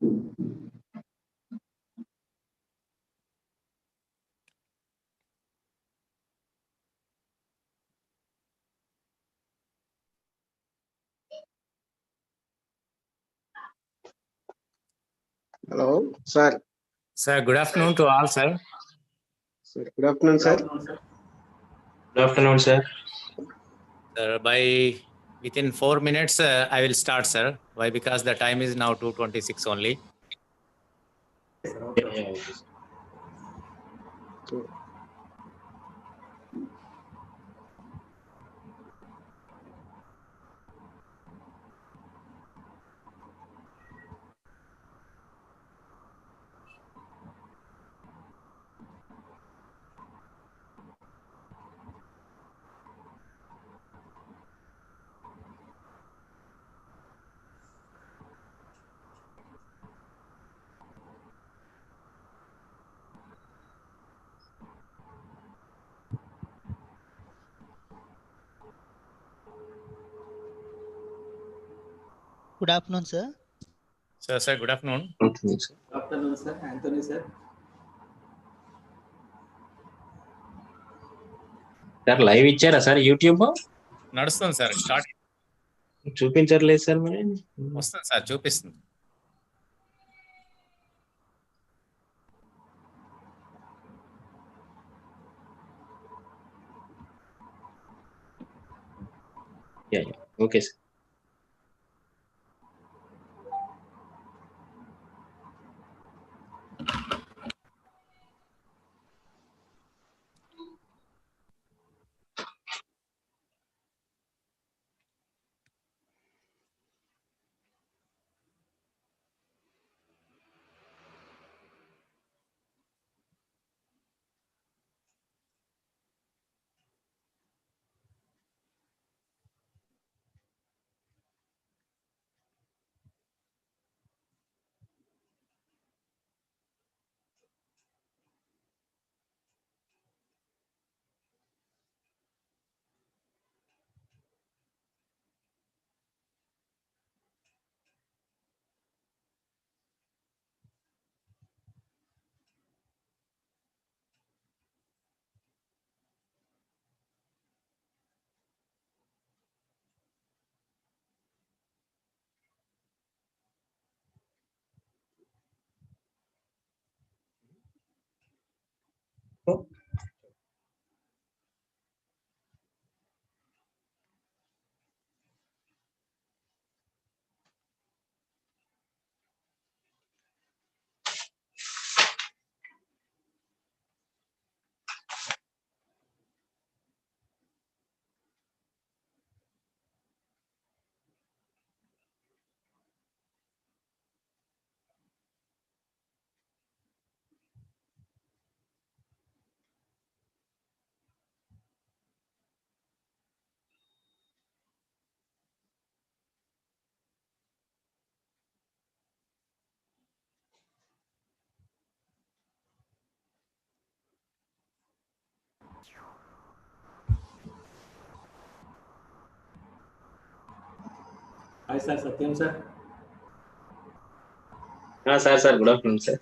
Hello, sir. Sir, good afternoon to all, sir. Sir, good afternoon, sir. Good afternoon, sir. Sir, within 4 minutes, I will start, sir. Why? Because the time is now 2:26 only. Yeah. Good afternoon, sir. Sir, good afternoon. Good afternoon, sir. Anthony, sir. Sir live ఇచ్చారా sir YouTube నడుస్తుంది sir, start చూపించట్లేదు sir మరి వస్తుంది sir, చూపిస్తుంది. Okay sir. Hi, sir. Satyam, sir. Sir good afternoon sir.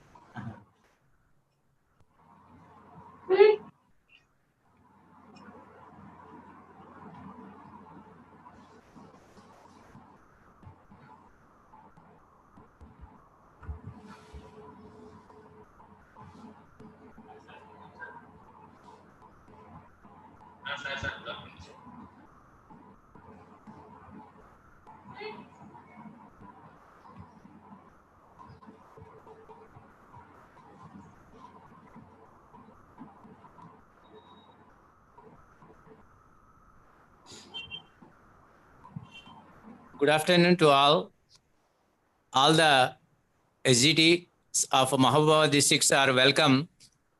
Good afternoon to all. All the SGTs of Mahabubad districts are welcome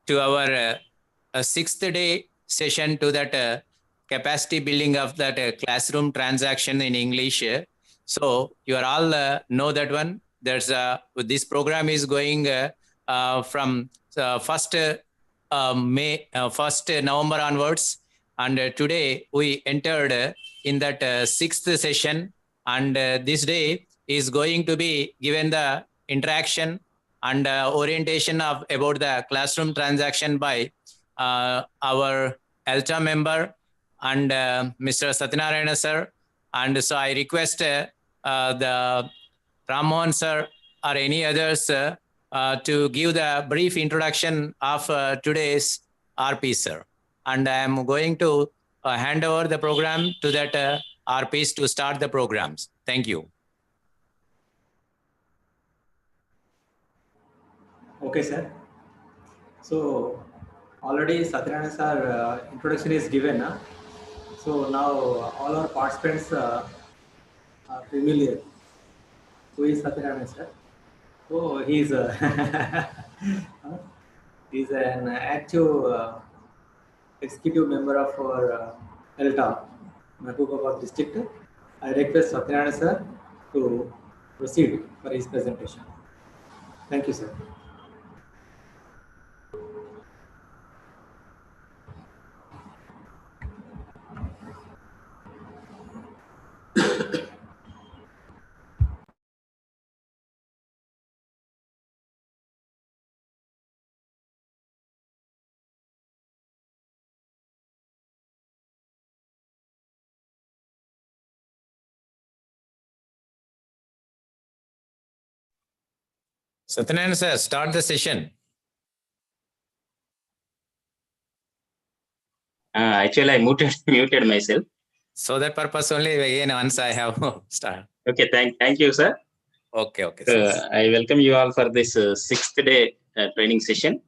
to our 6th day session to that capacity building of that classroom transaction in English. So you are all know that one. There's this program is going from 1st November onwards, and today we entered in that 6th session, and this day is going to be given the interaction and orientation of about the classroom transaction by our ELTA member and Mr. Satyanarayana sir. And so I request the Rammohan sir or any others to give the brief introduction of today's RP sir. And I am going to hand over the program to that RPs to start the programs. Thank you. Okay, sir. So already Satyanarayana sir introduction is given. So now all our participants are familiar. Who is Satyanarayana sir? So he's he's an active executive member of our ELTA, Mahbubabad district. I request Satyanarayana sir to proceed for his presentation. Thank you, sir. Satyanarayana sir, start the session. Actually, I muted myself. So that purpose only again once I have start. Okay, thank you, sir. Okay, sir. I welcome you all for this sixth day training session.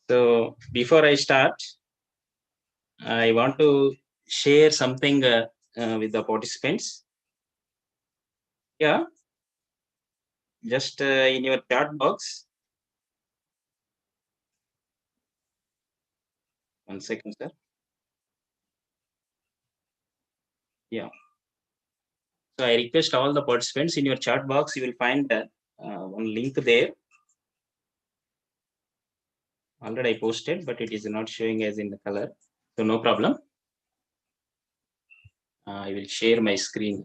So before I start, I want to share something with the participants. Yeah, just in your chat box. One second, sir. Yeah. So I request all the participants in your chat box, you will find one link there. Already I posted, but it is not showing as in the color. So no problem. I will share my screen.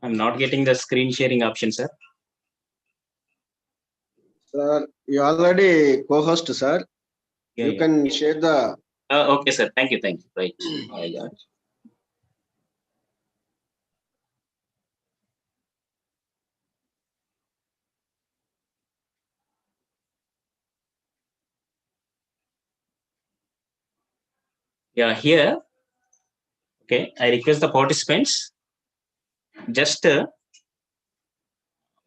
I'm not getting the screen sharing option, sir. Sir, you already co-host, sir. Yeah, You can share the. Okay, sir. Thank you. Right. I got. Yeah, here. Okay, I request the participants. Just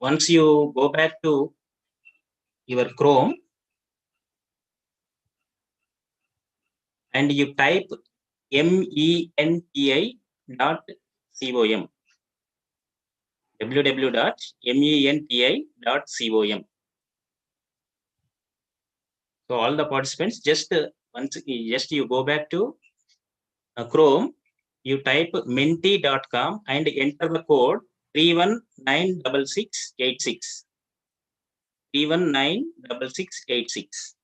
once you go back to your Chrome and you type menti.com, www.menti.com. So all the participants, just once you go back to Chrome, you type menti.com and enter the code 3196686. 3196686.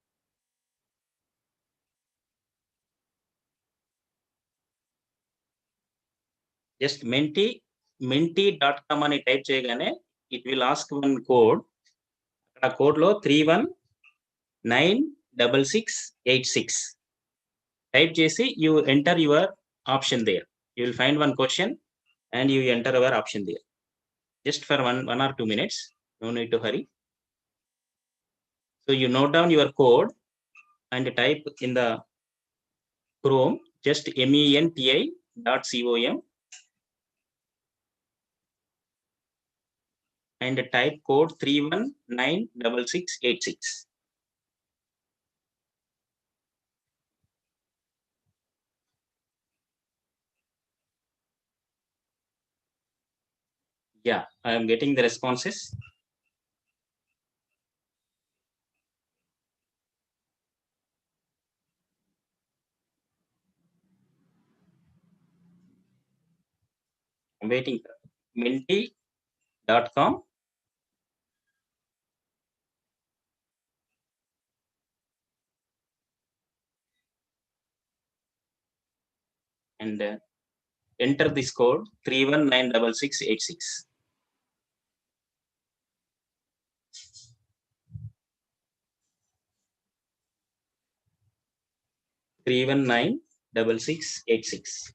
Just menti.com అని type చేయగానే it will ask one code. ఆ code లో 3196686 type చేసి you enter your option there. You will find one question and you enter your option there. Just for one or 2 minutes. No need to hurry. So you note down your code and type in the Chrome just menti.com and type code 3196686. Yeah, I am getting the responses. I'm waiting. Menti.com. And enter this code 3196686. Three 6686.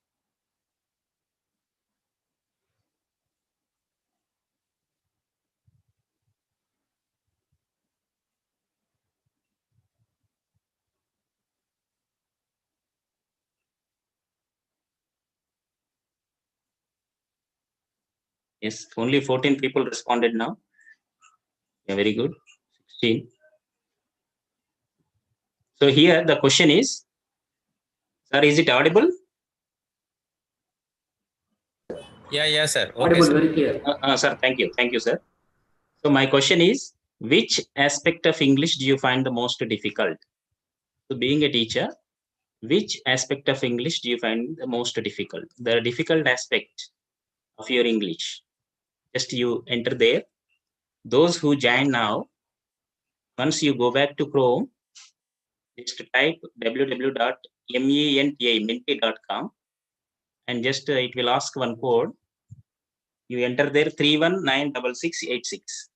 Yes, only 14 people responded now. Yeah, very good. 16. So here the question is, sir, is it audible? Yeah, sir. Okay, Audible, sir. very clear. Sir, thank you, sir. So my question is, which aspect of English do you find the most difficult? So being a teacher, which aspect of English do you find the most difficult? The difficult aspect of your English. Just you enter there. Those who join now, once you go back to Chrome, just type www.menti.com and just it will ask one code. You enter there 3196686.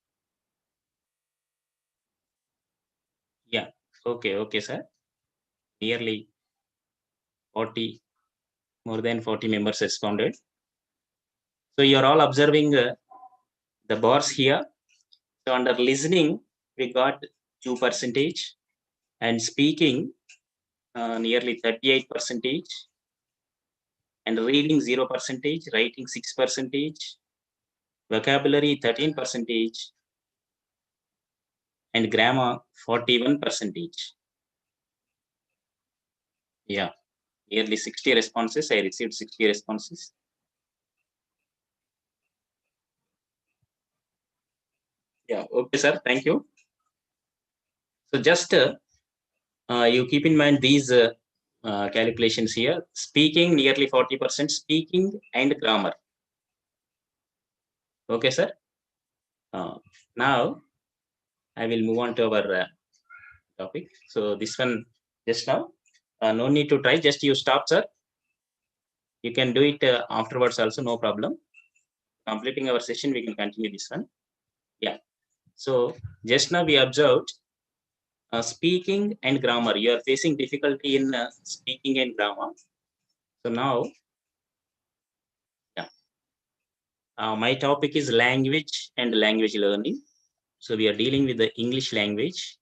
Yeah. Okay, sir. Nearly 40, more than 40 members responded. So you're all observing the bars here. So under listening, we got 2%, and speaking nearly 38%, and reading 0%, writing 6%, vocabulary 13%, and grammar 41%. Yeah, nearly 60 responses. I received 60 responses. Yeah, okay, sir. Thank you. So just you keep in mind these calculations here. Speaking nearly 40%, speaking and grammar. Okay, sir. Now I will move on to our topic. So this one just now, no need to try. Just you stop, sir. You can do it afterwards also, no problem. Completing our session, we can continue this one. Yeah. So just now we observed speaking and grammar. You are facing difficulty in speaking and grammar. So now, yeah, my topic is language and language learning. So we are dealing with the English language,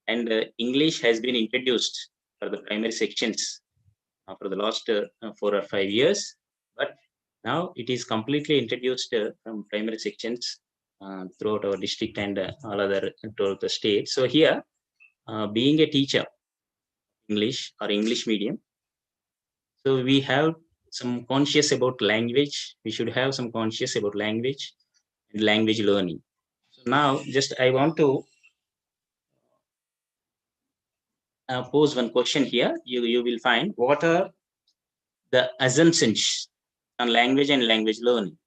and English has been introduced for the primary sections for the last 4 or 5 years, but now it is completely introduced from primary sections throughout our district and all other throughout the state. So here, being a teacher, English or English medium, so we have some conscious about language. We should have some conscious about language and language learning. So now, just I want to pose one question here. You will find what are the assumptions on language and language learning.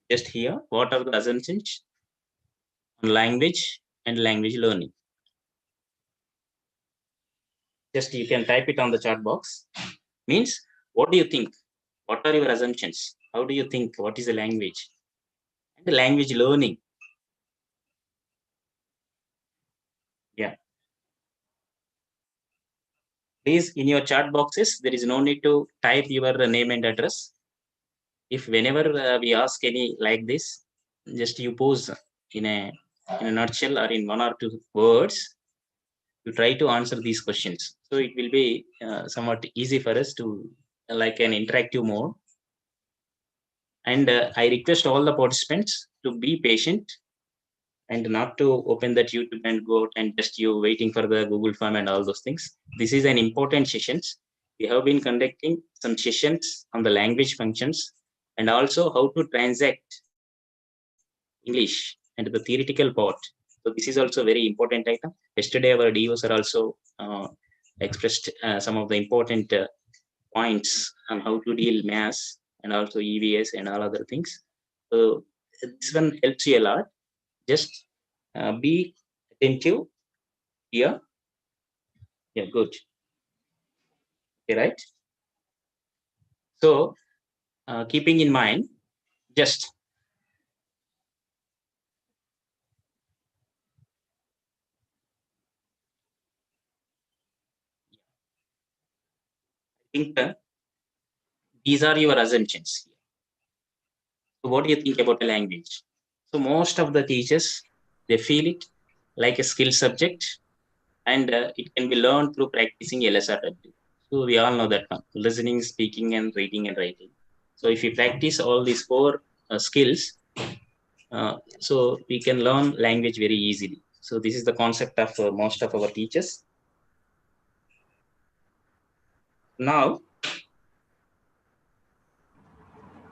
Just here, what are the assumptions on language and language learning? Just you can type it on the chat box. Means, what do you think? What are your assumptions? How do you think? What is the language? And the language learning. Yeah. Please, in your chat boxes, there is no need to type your name and address. If whenever we ask any like this, just you pose in a nutshell or in 1 or 2 words, you try to answer these questions. So it will be somewhat easy for us to like an interactive mode. And I request all the participants to be patient and not to open that YouTube and go out and just you waiting for the Google form and all those things. This is an important sessions. We have been conducting some sessions on the language functions and also how to transact English and the theoretical part. So this is also very important item. Yesterday our DOs are also expressed some of the important points on how to deal maths and also EVS and all other things. So this one helps you a lot. Just be attentive here. Yeah, good. Okay, right? So keeping in mind, just think these are your assumptions. So what do you think about a language? So most of the teachers, they feel it like a skill subject, and it can be learned through practicing LSRW. So we all know that one: listening, speaking, and reading and writing. So if you practice all these four skills, so we can learn language very easily. So this is the concept of most of our teachers. Now,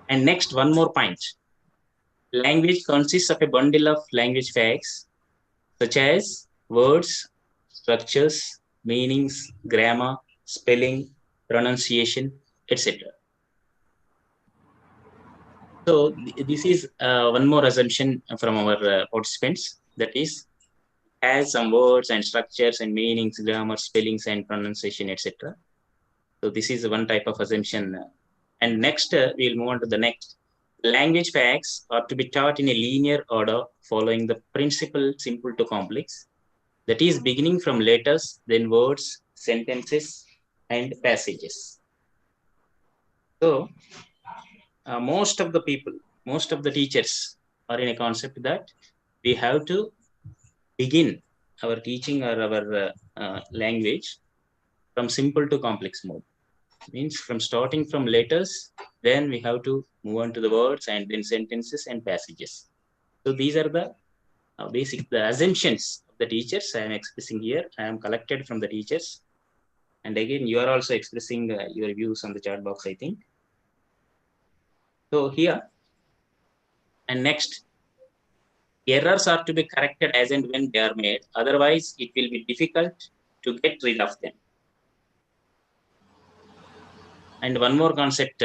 and next, one more point. Language consists of a bundle of language facts such as words, structures, meanings, grammar, spelling, pronunciation, etc. So this is one more assumption from our participants, that is, has some words and structures and meanings, grammar, spellings, and pronunciation, etc. So this is one type of assumption. And next, we'll move on to the next. Language facts are to be taught in a linear order following the principle simple to complex. That is, beginning from letters, then words, sentences, and passages. So most of the people, most of the teachers are in a concept that we have to begin our teaching or our language from simple to complex mode. Means from starting from letters, then we have to move on to the words and then sentences and passages. So these are the the assumptions of the teachers I am expressing here. I am collected from the teachers. And again, you are also expressing your views on the chat box, I think. So here, and next, errors are to be corrected as and when they are made. Otherwise, it will be difficult to get rid of them. And one more concept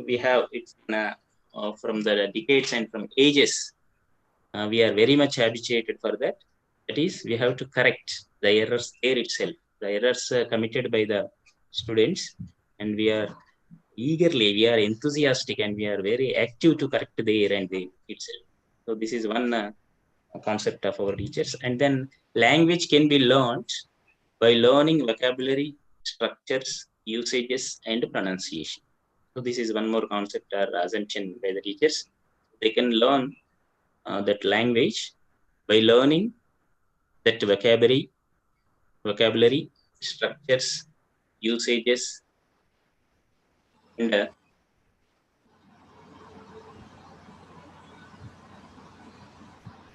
we have, it's from the decades and from ages. We are very much habituated for that. That is, we have to correct the errors there itself, the errors committed by the students, and we are eagerly, we are enthusiastic, and we are very active to correct the error and the itself. So this is one concept of our teachers. And then language can be learned by learning vocabulary, structures, usages, and pronunciation. So this is one more concept or assumption by the teachers. They can learn that language by learning that vocabulary, structures, usages, and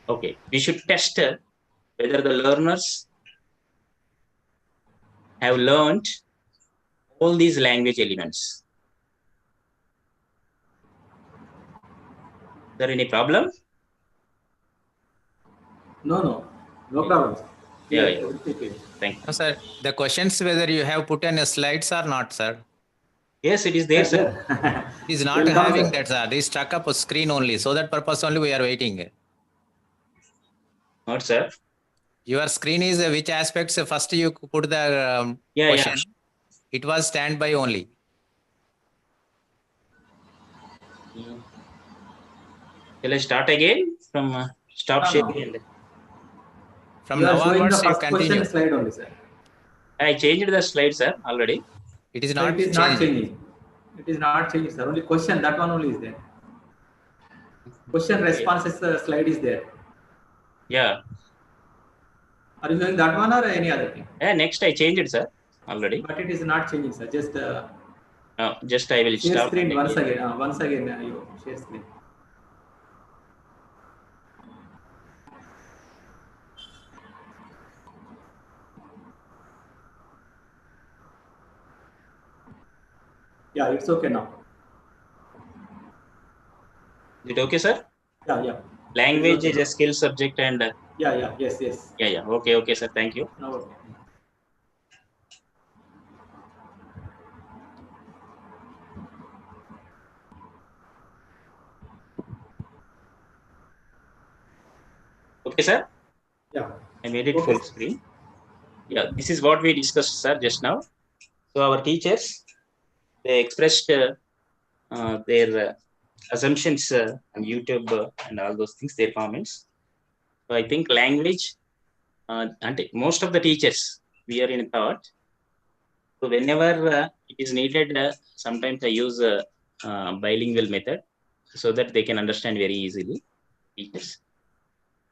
okay, we should test whether the learners have learned all these language elements. Is there any problem? No problem. Yeah. Okay. Thank you. No, sir. The questions whether you have put in slides or not, sir. Yes, it is there, sir. It is not having that, sir. They struck up a screen only. So that purpose only we are waiting. Not, sir. Your screen is which aspects first you put the question. Yeah. It was standby only. Shall I start again from stop sharing? From now onwards, you Question continue. slide only, sir. I changed the slide, sir, already. It is not changing. It is not changing, sir. Only question, that one only is there. Question responses slide is there. Yeah. Are you doing that one or any other thing? Yeah, next I changed it, sir, already. But it is not changing, sir. Just just I will share stop screen once again. Once again, you share screen. Yeah, it's okay now. Is it okay, sir? Yeah. Language is a skill subject and yeah, yes. Yeah. Okay, sir. Thank you. No, okay. Okay, sir. Yeah. I made it full screen. Yeah, this is what we discussed, sir, just now. So our teachers, they expressed their assumptions on YouTube and all those things, their comments. So I think language, and most of the teachers, we are in thought. So whenever it is needed, sometimes I use bilingual method so that they can understand very easily. Teachers.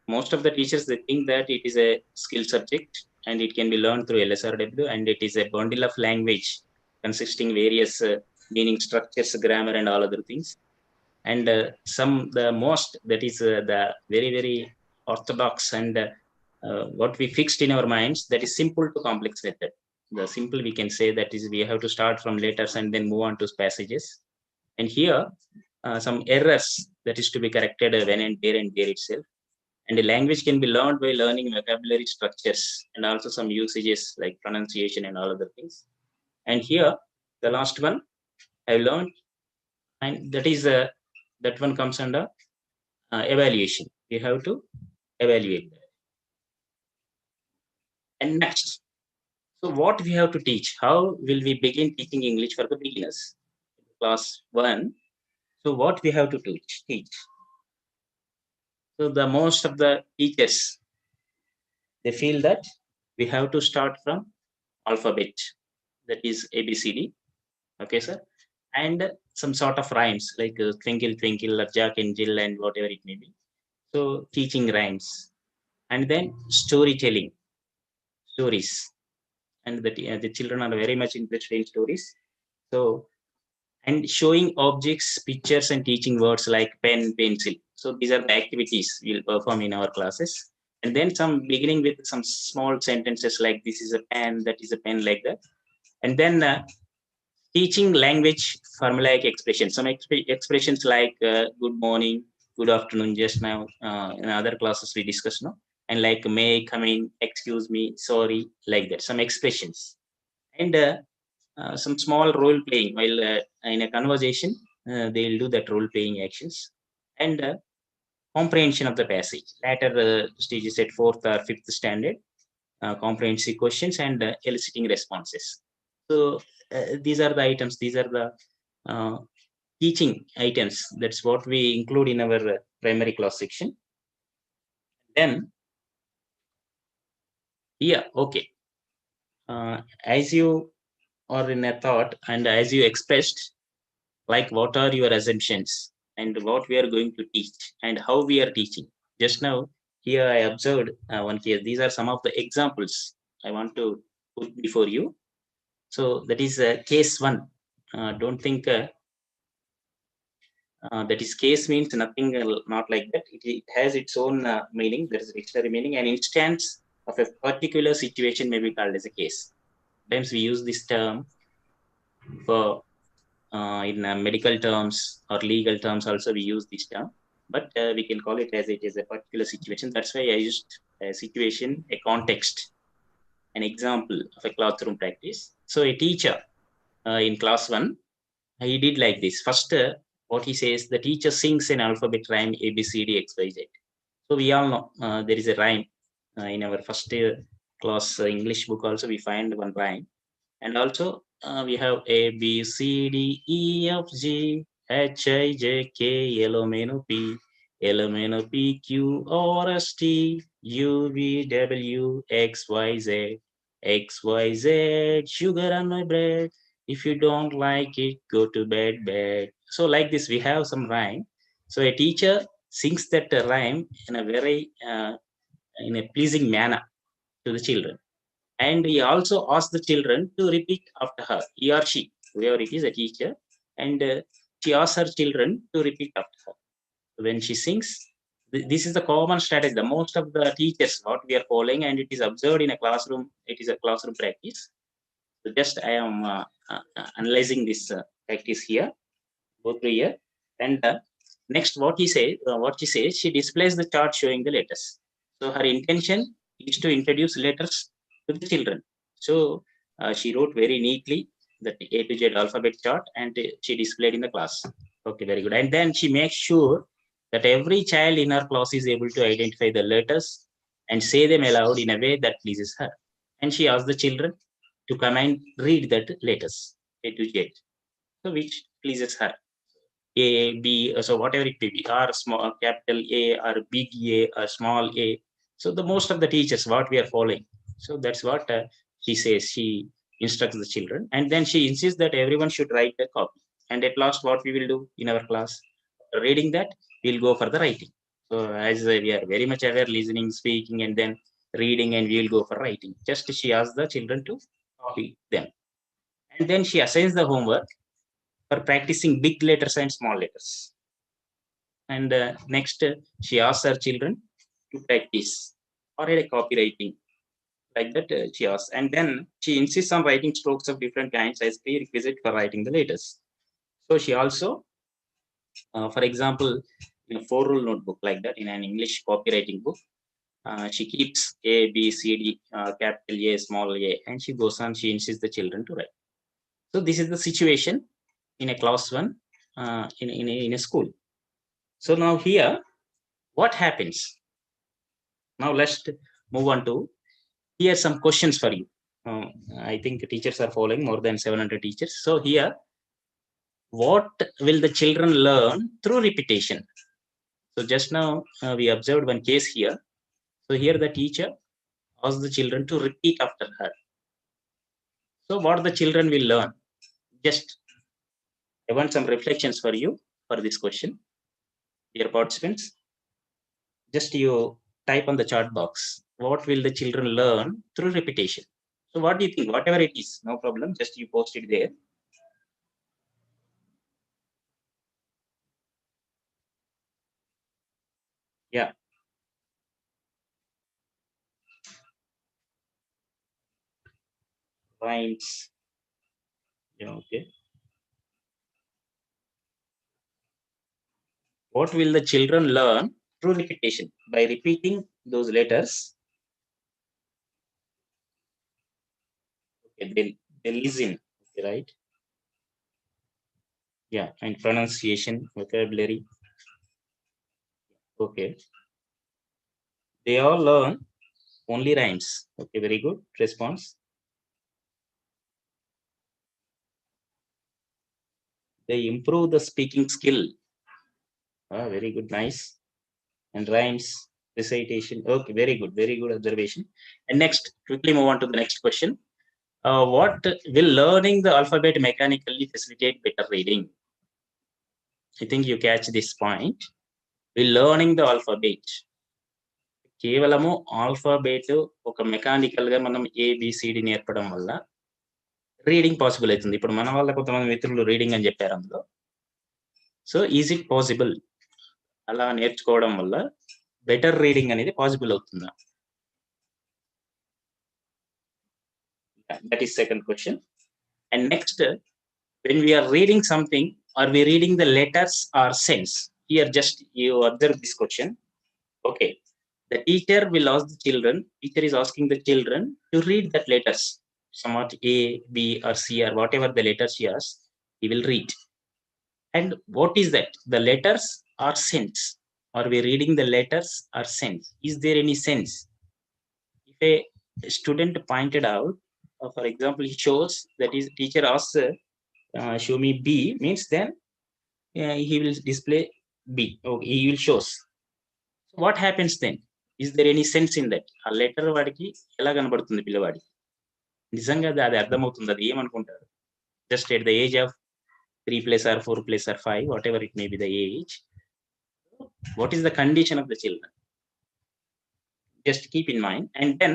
Most of the teachers, they think that it is a skill subject and it can be learned through LSRW, and it is a bundle of language consisting various meaning structures, grammar, and all other things. And the most, that is the very orthodox and what we fixed in our minds, that is simple to complex method. The simple, we can say, that is we have to start from letters and then move on to passages. And here some errors that is to be corrected when and there itself. And the language can be learned by learning vocabulary structures and also some usages like pronunciation and all other things. And here, the last one I learned, and that is that one comes under evaluation. You have to evaluate that. And next, so what we have to teach? How will we begin teaching English for the beginners? Class 1. So what we have to teach? So the most of the teachers, they feel that we have to start from alphabet, that is ABCD. Okay, sir. And some sort of rhymes like twinkle, twinkle, or Jack and Jill, and whatever it may be. So teaching rhymes. And then storytelling, stories. And the children are very much interested in stories. So, and showing objects, pictures, and teaching words like pen, pencil. So these are the activities we'll perform in our classes. And then some beginning with some small sentences like this is a pen, that is a pen, like that. And then teaching language formulaic expressions, some expressions like good morning, good afternoon, just now in other classes we discussed now, and like may, come in, excuse me, sorry, like that, some expressions. And some small role playing while in a conversation, they'll do that role playing actions. And comprehension of the passage, later stages at 4th or 5th standard, comprehensive questions and eliciting responses. So these are the items, these are the teaching items. That's what we include in our primary class section. Then, yeah, okay. As you are in a thought and as you expressed, like what are your assumptions and what we are going to teach and how we are teaching. Just now, here I observed one case. These are some of the examples I want to put before you. So that is case 1. Don't think that is case means nothing, not like that. It has its own meaning. There is a dictionary meaning. An instance of a particular situation may be called as a case. Sometimes we use this term for in medical terms or legal terms also we use this term, but we can call it as it is a particular situation. That's why I used a situation, a context, an example of a classroom practice. So a teacher in class 1, he did like this. First, what he says, the teacher sings an alphabet rhyme A, B, C, D, X, Y, Z. So we all know there is a rhyme in our first class English book also we find one rhyme. And also we have A, B, C, D, E, F, G, H, I, J, K, L, M, N, O, P, L, M, N, O, P, Q, R, S, T, U, V, W, X, Y, Z, X, Y, Z, sugar on my bread. If you don't like it, go to bed. So like this, we have some rhyme. So a teacher sings that rhyme in a very in a pleasing manner to the children. And he also asks the children to repeat after her, he or she, whoever it is, a teacher, and she asks her children to repeat after her. When she sings, this is the common strategy. The most of the teachers, what we are following, and it is observed in a classroom. It is a classroom practice. So just I am analyzing this practice here, go through here, and next what she says, she displays the chart showing the letters. So her intention is to introduce letters to the children. So she wrote very neatly the A to Z alphabet chart and she displayed in the class. Okay, very good. And then she makes sure that every child in her class is able to identify the letters and say them aloud in a way that pleases her. And she asks the children to come and read that letters A to Z. So which pleases her? A, B, so whatever it may be, or small capital A, or big A, or small a. So the most of the teachers, what we are following. So that's what she says. She instructs the children, and then she insists that everyone should write a copy. And at last, what we will do in our class, reading that, we'll go for the writing. So as we are very much aware, listening, speaking, and then reading, and we will go for writing. Just she asks the children to copy them. And then she assigns the homework for practicing big letters and small letters. And next, she asks her children to practice or a copywriting. Like that, she asks. And then she insists on writing strokes of different kinds as prerequisite for writing the letters. So she also, for example, in a 4-rule notebook like that, in an English copywriting book, she keeps A, B, C, D, capital A, small a, and she goes on, she insists the children to write. So this is the situation in a class 1 in a school. So now here, what happens? Now let's move on to, here are some questions for you. I think teachers are following, more than 700 teachers. So here, what will the children learn through repetition? So just now we observed one case here. So here the teacher asks the children to repeat after her. So what the children will learn? Just I want some reflections for you for this question. Dear participants, just you type on the chat box, what will the children learn through repetition? So what do you think? Whatever it is, no problem, just you post it there. Yeah. Rhymes. Yeah, okay. What will the children learn through repetition? By repeating those letters, okay, they listen, okay, right? Yeah, and pronunciation, vocabulary. Okay. They all learn only rhymes. Okay, very good response. They improve the speaking skill. Very good, nice. And rhymes, recitation. Okay, very good observation. And next, quickly move on to the next question. What will learning the alphabet mechanically facilitate better reading? I think you catch this point. Will learning the alphabet. కేవలము alphabet ఒక mechanical గా మనం A B C D నేర్పడం వల్ల reading possible అవుతుంది. ఇప్పుడు మన వాళ్ళ కొంతమంది మిత్రులు రీడింగ్ అని చెప్పారు అందులో. So is it possible? అలా నేర్చుకోవడం వల్ల బెటర్ రీడింగ్ అనేది పాసిబుల్ అవుతుందా? That is second question. And next, when we are reading something, are we reading the letters or sense? Here just you observe this question. Okay, the teacher will ask the children, teacher is asking the children to read that letters, somewhat A, B or C or whatever the letters she asks, he will read. And what is that? The letters or sense? Are we reading the letters or sense? Is there any sense? If a student pointed out, for example, he shows that his teacher asks, show me B, means then he will display B. Okay, he will shows. So what happens then? Is there any sense in that? ఆ letter వాడికి ఎలా కనబడుతుంది పిల్లవాడికి? నిజంగా అది అర్థమవుతుంది? అది ఏమనుకుంటారు? Just at the age of 3 or 4 or 5, whatever it may be the age, what is the condition of the children? Just keep in mind. And then,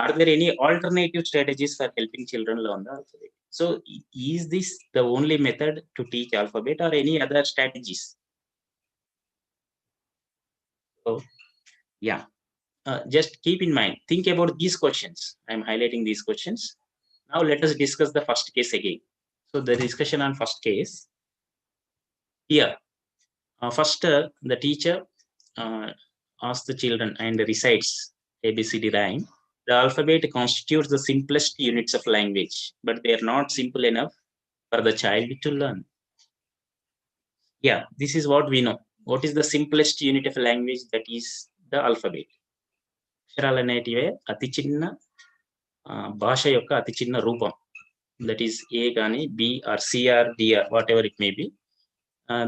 are there any alternative strategies for helping children learn the alphabet? So is this the only method to teach alphabet or any other strategies? So yeah, just keep in mind, think about these questions. I'm highlighting these questions. Now let us discuss the first case again. So the discussion on first case here. First, the teacher asks the children and recites ABCD rhyme. The alphabet constitutes the simplest units of language, but they are not simple enough for the child to learn. Yeah, this is what we know. What is the simplest unit of language? That is the alphabet. అక్షరాలు అనేటివే అతి చిన్న భాష యొక్క అతి చిన్న రూపం. that is A Gani, B or C or D or whatever it may be.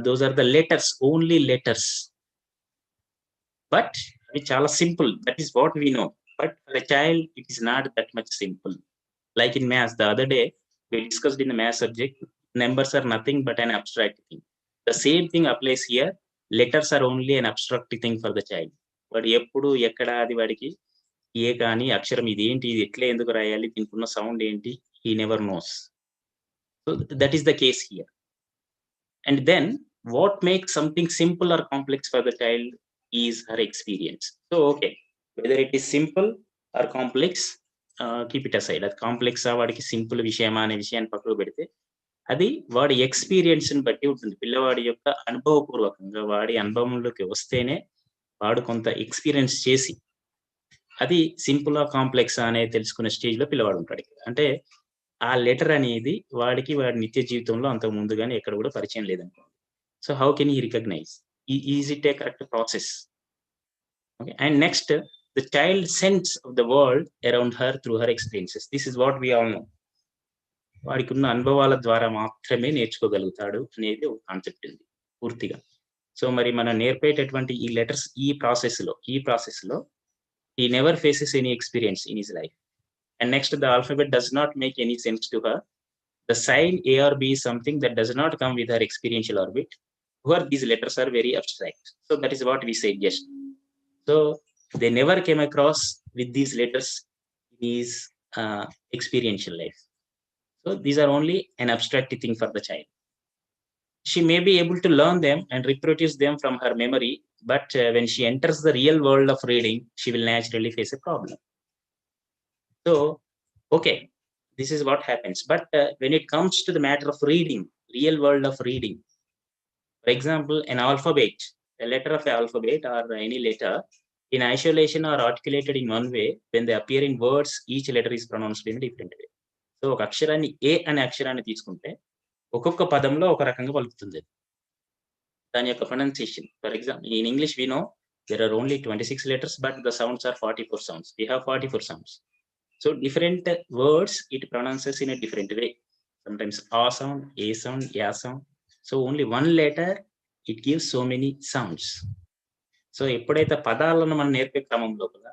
Those are the letters, only letters. But it's all simple. That is what we know. But for a child, it is not that much simple. Like in maths, the other day, we discussed in the math subject, numbers are nothing but an abstract thing. The same thing applies here. Letters are only an abstract thing for the child. వాడు ఎప్పుడు ఎక్కడ అది వాడికి ఏ కానీ అక్షరం ఇది ఏంటి ఇది ఎట్లా ఎందుకు రాయాలి దీనికి ఉన్న సౌండ్ ఏంటి he never knows. So that is the case here. And then what makes something simple or complex for the child is her experience. So okay, whether it is simple or complex, keep it aside. అది complex వాడికి simple విషయమా అనే విషయాన్ని పక్కకు పెడితే అది వాడి experience ని బట్టి ఉంటుంది. పిల్లవాడి యొక్క అనుభవపూర్వకంగా వాడి అనుభవంలోకి వస్తేనే వాడు కొంత ఎక్స్పీరియన్స్ చేసి అది సింపుల్ కాంప్లెక్స్ అనేది తెలుసుకునే స్టేజ్ లో పిల్లవాడు ఉంటాడు. అంటే ఆ లెటర్ అనేది వాడికి వాడి నిత్య జీవితంలో అంతకు ముందుగానే ఎక్కడ కూడా పరిచయం లేదనుకోండి. So how can he recognize? Is it a correct process? Okay. And next, the child sense of the world around her through her experiences. This is what we all know. వాడికి ఉన్న అనుభవాల ద్వారా మాత్రమే నేర్చుకోగలుగుతాడు అనేది ఒక కాన్సెప్ట్ ఉంది పూర్తిగా. So మరి మనం నేర్పేటటువంటి ఈ లెటర్స్ ఈ ప్రాసెస్ లో he never faces any experience in his life. And next, the alphabet does not make any sense to her. The sign A or B is something that does not come with her experiential orbit, where these letters are very abstract. So that is what we said just. So they never came across with these letters in his experiential life. So these are only an abstract thing for the child. She may be able to learn them and reproduce them from her memory, but when she enters the real world of reading, she will naturally face a problem. So, okay, this is what happens. But when it comes to the matter of reading, real world of reading, for example, an alphabet, a letter of an alphabet or any letter, in isolation or articulated in one way, when they appear in words, each letter is pronounced in a different way. So, ఒక అక్షరాన్ని A అనే అక్షరాన్ని తీసుకుంటే ఒక్కొక్క పదంలో ఒక రకంగా పలుకుతుంది దాని యొక్క pronunciation. For example, in English we know there are only 26 letters, but the sounds are 44 sounds. We have 44 sounds. So different words it pronounces in a different way. Sometimes a sound, a sound, ya sound. So only one letter it gives so many sounds. So ఎప్పుడైతే పదాలను మనం నేర్పే క్రమం లోపల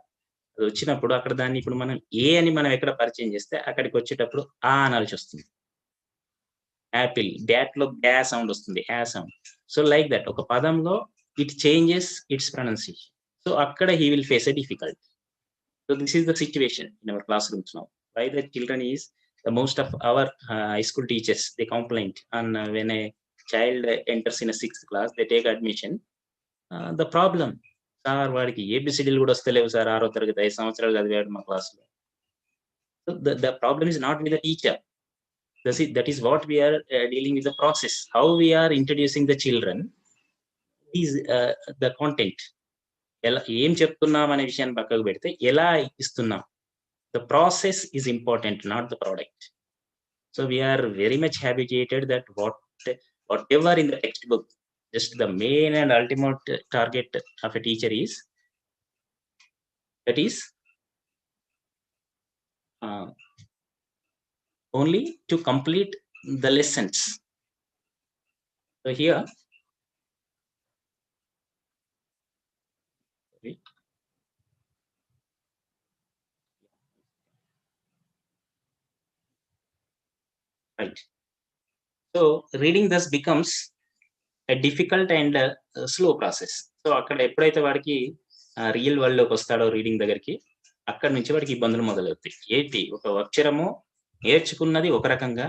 అది వచ్చినప్పుడు అక్కడ దాన్ని ఇప్పుడు మనం ఏ అని మనం ఎక్కడ పరిచయం చేస్తే అక్కడికి వచ్చేటప్పుడు ఆ అనాల్సి వస్తుంది. యాపిల్, డాట్ లో డా సౌండ్ వస్తుంది, యా సౌండ్. సో లైక్ దట్ ఒక పదంలో it changes its pronunciation. So అక్కడ he will face a difficulty. So this is the situation in our classrooms now. Why the children is the most of our high school teachers they complaint on when a child enters in 6th class, they take admission. The problem, sir వాడికి ఏబిసిడీలు కూడా వస్తలేవు sir, 6వ తరగతి 5 సంవత్సరాలు చదివాడు మా క్లాస్లో. So the problem is not with the teacher. That is what we are dealing with the process. How we are introducing the children is the content. ఎలా ఏం చెప్తున్నాం అనే విషయాన్ని పక్కకు పెడితే ఎలా ఇస్తున్నాం, the process is important, not the product. So we are very much habituated that whatever in the textbook, just the main and ultimate target of a teacher is that is only to complete the lessons. So here, right. So reading thus becomes a difficult and slow process. So అక్కడ ఎప్పుడైతే వాడికి real world లోకి వస్తాడో reading దగ్గరికి, అక్కడ నుంచి వాడికి ఇబ్బందులు మొదలవుతాయి. ఏంటి, ఒక అక్షరము నేర్చుకున్నది ఒక రకంగా,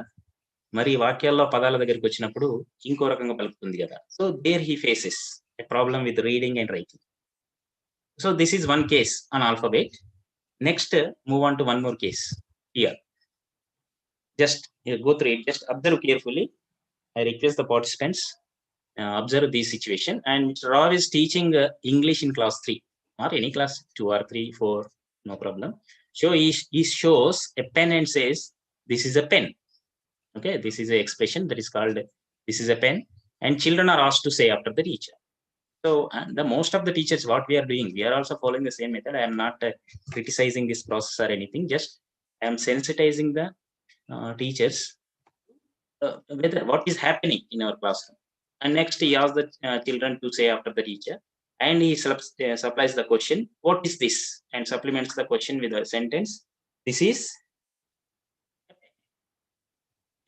మరి వాక్యాల్లో పదాల దగ్గరికి వచ్చినప్పుడు ఇంకో రకంగా పలుకుతుంది కదా. So there he faces a problem with reading and writing. So this is one case on alphabet. Next move on to one more case here. Just go through it, just observe carefully. I request the participants observe this situation. And Mr. Rao is teaching English in class 3 or any class 2 or 3, 4, no problem. So he shows a pen and says, this is a pen. Okay, this is an expression that is called this is a pen, and children are asked to say after the teacher. So the most of the teachers, what we are doing, we are also following the same method. I am not criticizing this process or anything, just I am sensitizing the teachers whether what is happening in our classroom. And next he asks the children to say after the teacher, and he supplies the question, what is this? And supplements the question with a sentence, this is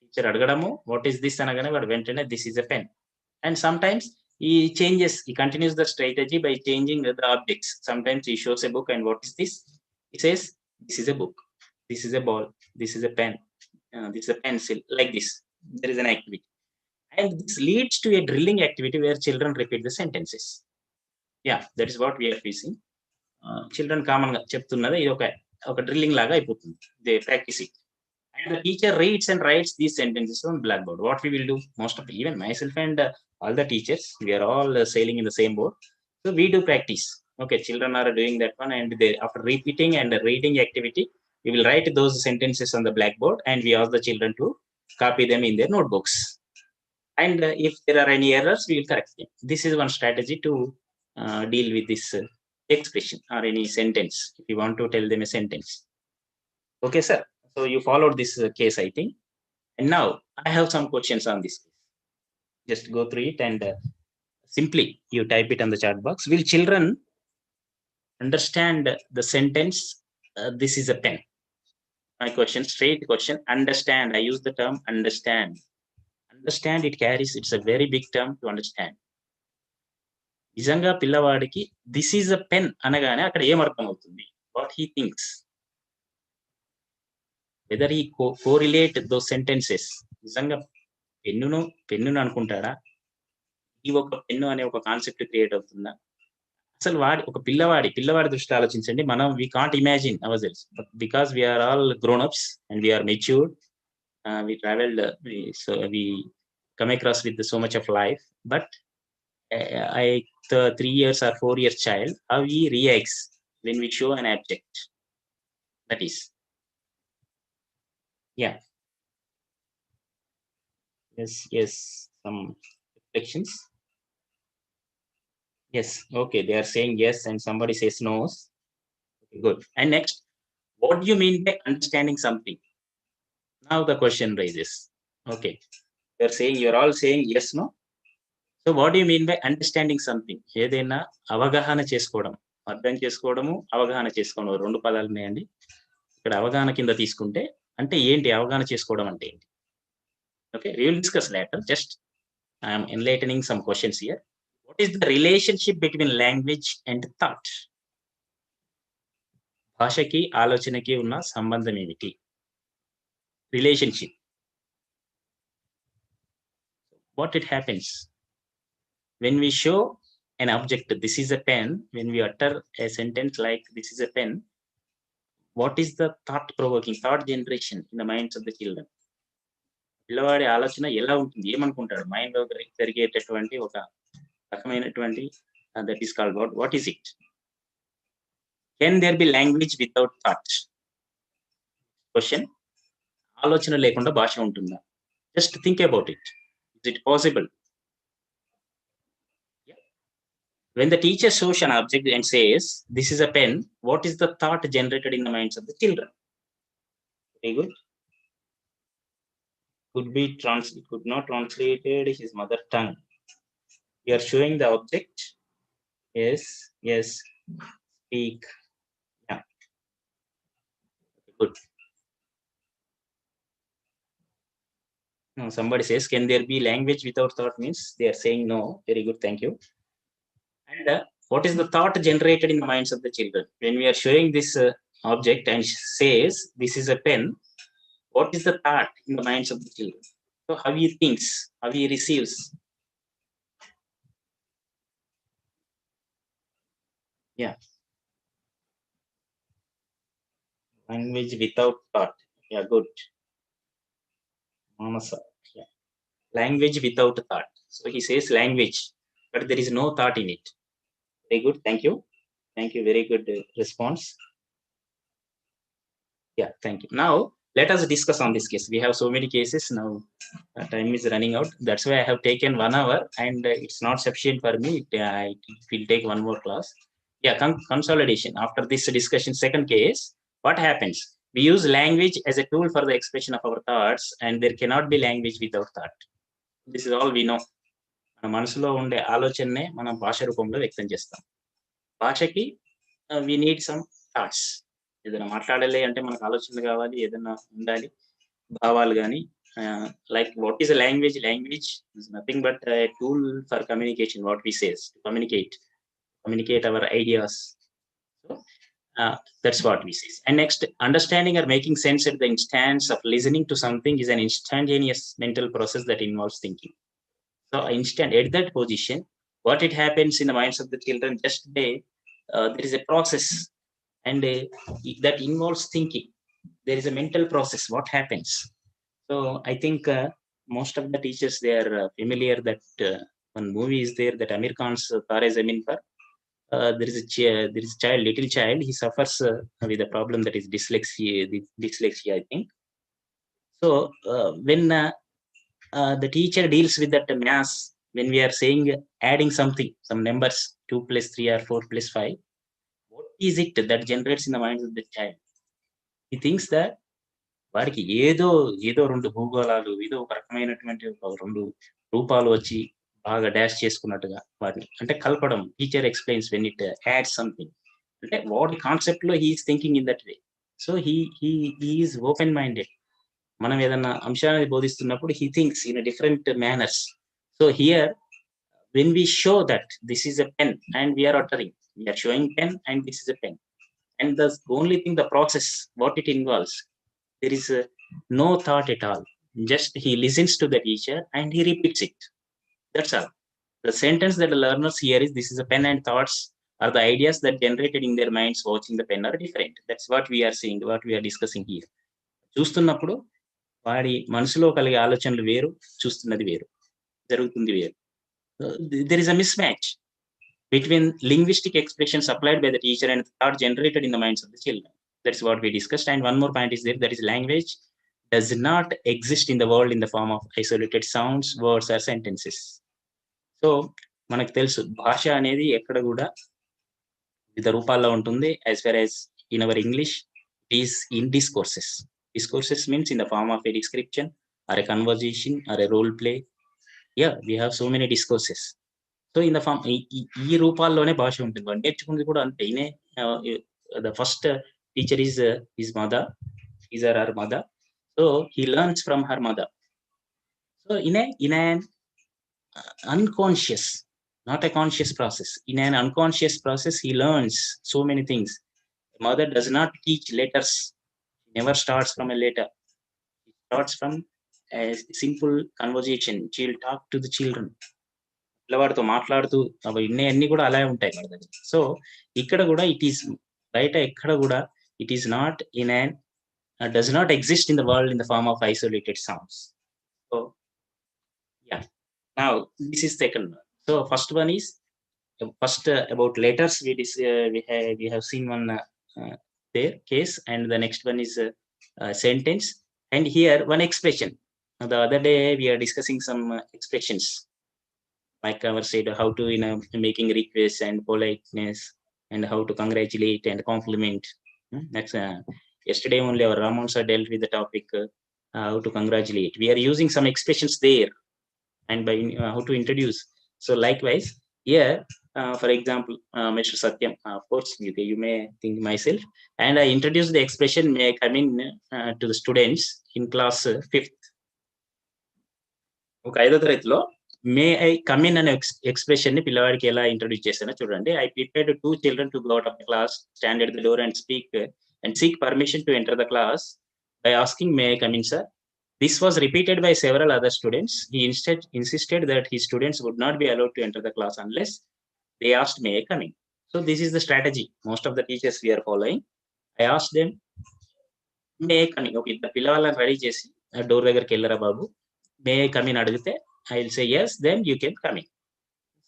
teacher adagadamu, what is this anagane vadu ventane this is a pen. And sometimes he continues the strategy by changing the objects. Sometimes he shows a book, and what is this? He says, this is a book, this is a ball, this is a pen, this is a pencil, like this. There is an activity. And this leads to a drilling activity where children repeat the sentences. Yeah, that is what we are facing. Children common ga cheptunnada idi oka drilling laga ayipotundi. They practice it. And the teacher reads and writes these sentences on blackboard. What we will do, most of even myself and all the teachers, we are all sailing in the same boat. So we do practice. Okay, children are doing that one, and they, after repeating and reading activity, we will write those sentences on the blackboard, and we ask the children to copy them in their notebooks. And if there are any errors, we will correct them. This is one strategy to deal with this expression or any sentence, if you want to tell them a sentence. Okay, sir. So you followed this case, I think. And now I have some questions on this case. Just go through it and simply you type it on the chat box. Will children understand the sentence, this is a pen? My question, straight question, understand. I use the term understand. Understand, it carries, it's a very big term to understand. నిజంగా పిల్లవాడికి this is a pen అనగానే అక్కడ ఏమర్థం అవుతుంది? What he thinks, whether he correlate those sentences. నిజంగా పెన్నును అనుకుంటాడా? ఈ ఒక pen అనే ఒక కాన్సెప్ట్ క్రియేట్ అవుతుందా? అసలు ఒక పిల్లవాడి దృష్టి ఆలోచించండి. మనం we can't imagine ourselves, but because we are all grown ups and we are matured, we traveled, so we come across with so much of life. But the 3 years or 4 years child, how he reacts when we show an object, that is, yeah, yes, some reflections. Yes, okay, they are saying yes and somebody says no. Okay, good. And next, what do you mean by understanding something? Now the question raises. Okay, you're all saying yes, no. So what do you mean by understanding something? ఏదైనా అవగాహన చేసుకోవడం, అర్థం చేసుకోవడము, అవగాహన చేసుకోవడం, రెండు పదాలు ఉన్నాయండి. ఇక్కడ అవగాహన కింద తీసుకుంటే అంటే ఏంటి, అవగాహన చేసుకోవడం అంటే ఏంటి? Okay, we will discuss later. Just I am enlightening some questions here. What is the relationship between language and thought? భాషకి ఆలోచనకి ఉన్న సంబంధం ఏమిటి? Relationship. What it happens when we show an object, this is a pen, when we utter a sentence like this is a pen, what is the thought provoking, thought generation in the minds of the children? పిల్లవాడి ఆలోచన ఎలా ఉంటుంది, ఏమనుకుంటాడు, mind లో జరిగేటటువంటి ఒక రకమైనటువంటి that is called what is it? Can there be language without thought? Question, ఆలోచన లేకుండా భాష ఉంటుందా? Just think about it. Is it possible? When the teacher shows an object and says, this is a pen, what is the thought generated in the minds of the children? Very good. It could not translated his mother tongue. You are showing the object. Yes, speak. Yeah. Good. Now somebody says, can there be language without thought? Means they are saying no. Very good, thank you. And what is the thought generated in the minds of the children? When we are showing this object and says, this is a pen, what is the thought in the minds of the children? So how he thinks, how he receives. Yeah. Language without thought. Yeah, good. Manasa. Yeah. Language without thought. So he says language, but there is no thought in it. Very good. Thank you. Thank you. Very good response. Yeah, thank you. Now, let us discuss on this case. We have so many cases now. Time is running out. That's why I have taken 1 hour, and it's not sufficient for me. It will take one more class. Yeah, consolidation. After this discussion, second case, what happens? We use language as a tool for the expression of our thoughts, and there cannot be language without thought. This is all we know. మన మనసులో ఉండే ఆలోచననే మనం భాష రూపంలో వ్యక్తం చేస్తాం. భాషకి we need some thoughts. ఏదైనా మాట్లాడాలి అంటే మనకు ఆలోచనలు కావాలి, ఏదైనా ఉండాలి, భావాలు కానీ. Like what is a language? Language is nothing but a tool for communication. What we say to communicate our ideas. So that's what we say. And next, understanding or making sense at the instance of listening to something is an instantaneous mental process that involves thinking. So at that position, what it happens in the minds of the children, just there is a process, and that involves thinking. There is a mental process. What happens? So I think most of the teachers, they are familiar that one movie is there, that Amir Khan's Tare Zameen Par. There is a little child. He suffers with a problem that is dyslexia, I think. So when the teacher deals with that mass, when we are saying adding something, some numbers, 2 plus 3 or 4 plus 5, what is it that generates in the minds of the child? He thinks that వాడికి ఏదో రెండు భూగోళాలు, ఏదో ఒక రకమైనటువంటి రెండు రూపాలు వచ్చి బాగా డాష్ చేసుకున్నట్టుగా వాటిని అంటే కలపడం. Teacher explains when it add something, అంటే వాటి కాన్సెప్ట్ లో he's thinking in that way. So he's open minded. మనం ఏదన్నా అంశాన్ని బోధిస్తున్నప్పుడు he thinks in different manners. So here when we show that this is a pen and we are uttering, we are showing pen and this is a pen, and the only thing, the process, what it involves, there is no thought at all. Just he listens to the teacher and he repeats it. That's all. The sentence that the learners hear is this is a pen, and thoughts are the ideas that generated in their minds watching the pen are different. That's what we are seeing, what we are discussing here. చూస్తున్నప్పుడు వాడి మనసులో కలిగే ఆలోచనలు వేరు, చూస్తున్నది వేరు, జరుగుతుంది వేరు. There is a mismatch between linguistic expressions applied by the teacher and thought generated in the minds of the children. That's what we discussed. And one more point is there, that is language does not exist in the world in the form of isolated sounds, words or sentences. So మనకు తెలుసు భాష అనేది ఎక్కడ కూడా వివిధ రూపాల్లో ఉంటుంది. As far as in our English, it is in discourses. Discourses means in the form of a description or a conversation or a role play. Yeah, we have so many discourses. So in the form ఈ రూపాల్లోనే భాష ఉంటుంది. వాడు నేర్చుకుంది కూడా అంతే. The first teacher is his mother, his or her mother. So he learns from her mother. So in an unconscious, not a conscious process, in an unconscious process, he learns so many things. The mother does not teach letters. She never starts from a letter. She starts from a simple conversation. She'll talk to the children. పిల్లవాడితో మాట్లాడుతూ అవి అన్ని కూడా అలాగే ఉంటాయి మన దగ్గర. So ఇక్కడ కూడా ఇట్ ఈస్ బయట ఎక్కడ కూడా it is not in an does not exist in the world in the form of isolated sounds. So yeah, now this is second one. So first one is about letters. We have seen one there case, and the next one is sentence, and here one expression. The other day we are discussing some expressions, like I said, how to making requests and politeness, and how to congratulate and compliment. That's yesterday only our Ramon sir dealt with the topic how to congratulate. We are using some expressions there, and by how to introduce. So likewise here, for example, Mr. Satyam, of course you may think myself, and I introduce the expression, may I come in to the students in class 5th. ఒక 5వ తరగతిలో మే I come in అనే expression ని పిల్లవాడికి ఎలా introduce చేస్తానో చూడండి. I prepared 2 children to go out of the class, stand at the door and seek permission to enter the class by asking, may I come in, sir? This was repeated by several other students. He instead insisted that his students would not be allowed to enter the class unless they asked, may I come in? So this is the strategy most of the teachers we are following. I asked them, may I come in? Okay, the పిల్లవాళ్ళని ready చేసి door దగ్గరికి వెళ్ళరా బాబు, may I come in అడిగితే I will say yes, then you can come in.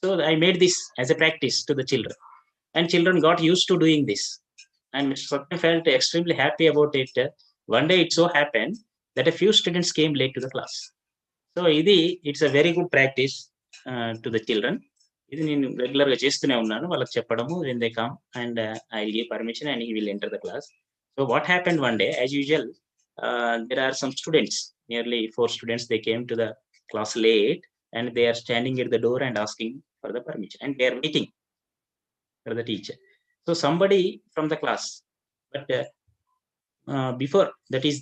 So I made this as a practice to the children, and children got used to doing this, and Mr. Satyam felt extremely happy about it. One day it so happened that a few students came late to the class. So it's a very good practice to the children. ఇది నేను regular గా చేస్తూనే ఉన్నాను వాళ్ళకి చెప్పడము. when they come and I will give permission and he will enter the class. So what happened one day, as usual, there are some students, nearly 4 students, they came to the class late and they are standing at the door and asking for the permission and they are waiting for the teacher. So somebody from the class, but before that is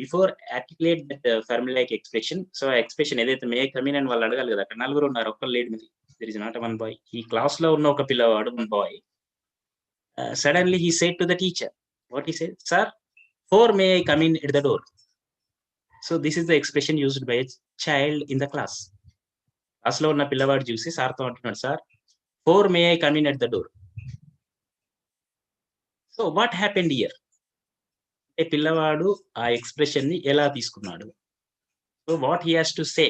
before articulate that formulaic expression, so expression ఏదైతే may come in అని వాళ్ళు అడగాలి కదా, అక్కడ నలుగురు ఉన్నారు, ఒక్కరు లేడు మరి, there is not a one boy. ఈ క్లాస్ లో ఉన్న ఒక పిల్లవాడు, one boy, suddenly he said to the teacher, what he said, sir, 4 may I come in at the door. So this is the expression used by a child in the class. Class లో ఉన్న పిల్లవాడు చూసి సార్తో అంటున్నాడు, sir 4 may I come in at the door. So what happened here? ఏ పిల్లవాడు ఆ expression ని ఎలా తీసుకున్నాడు? So what he has to say,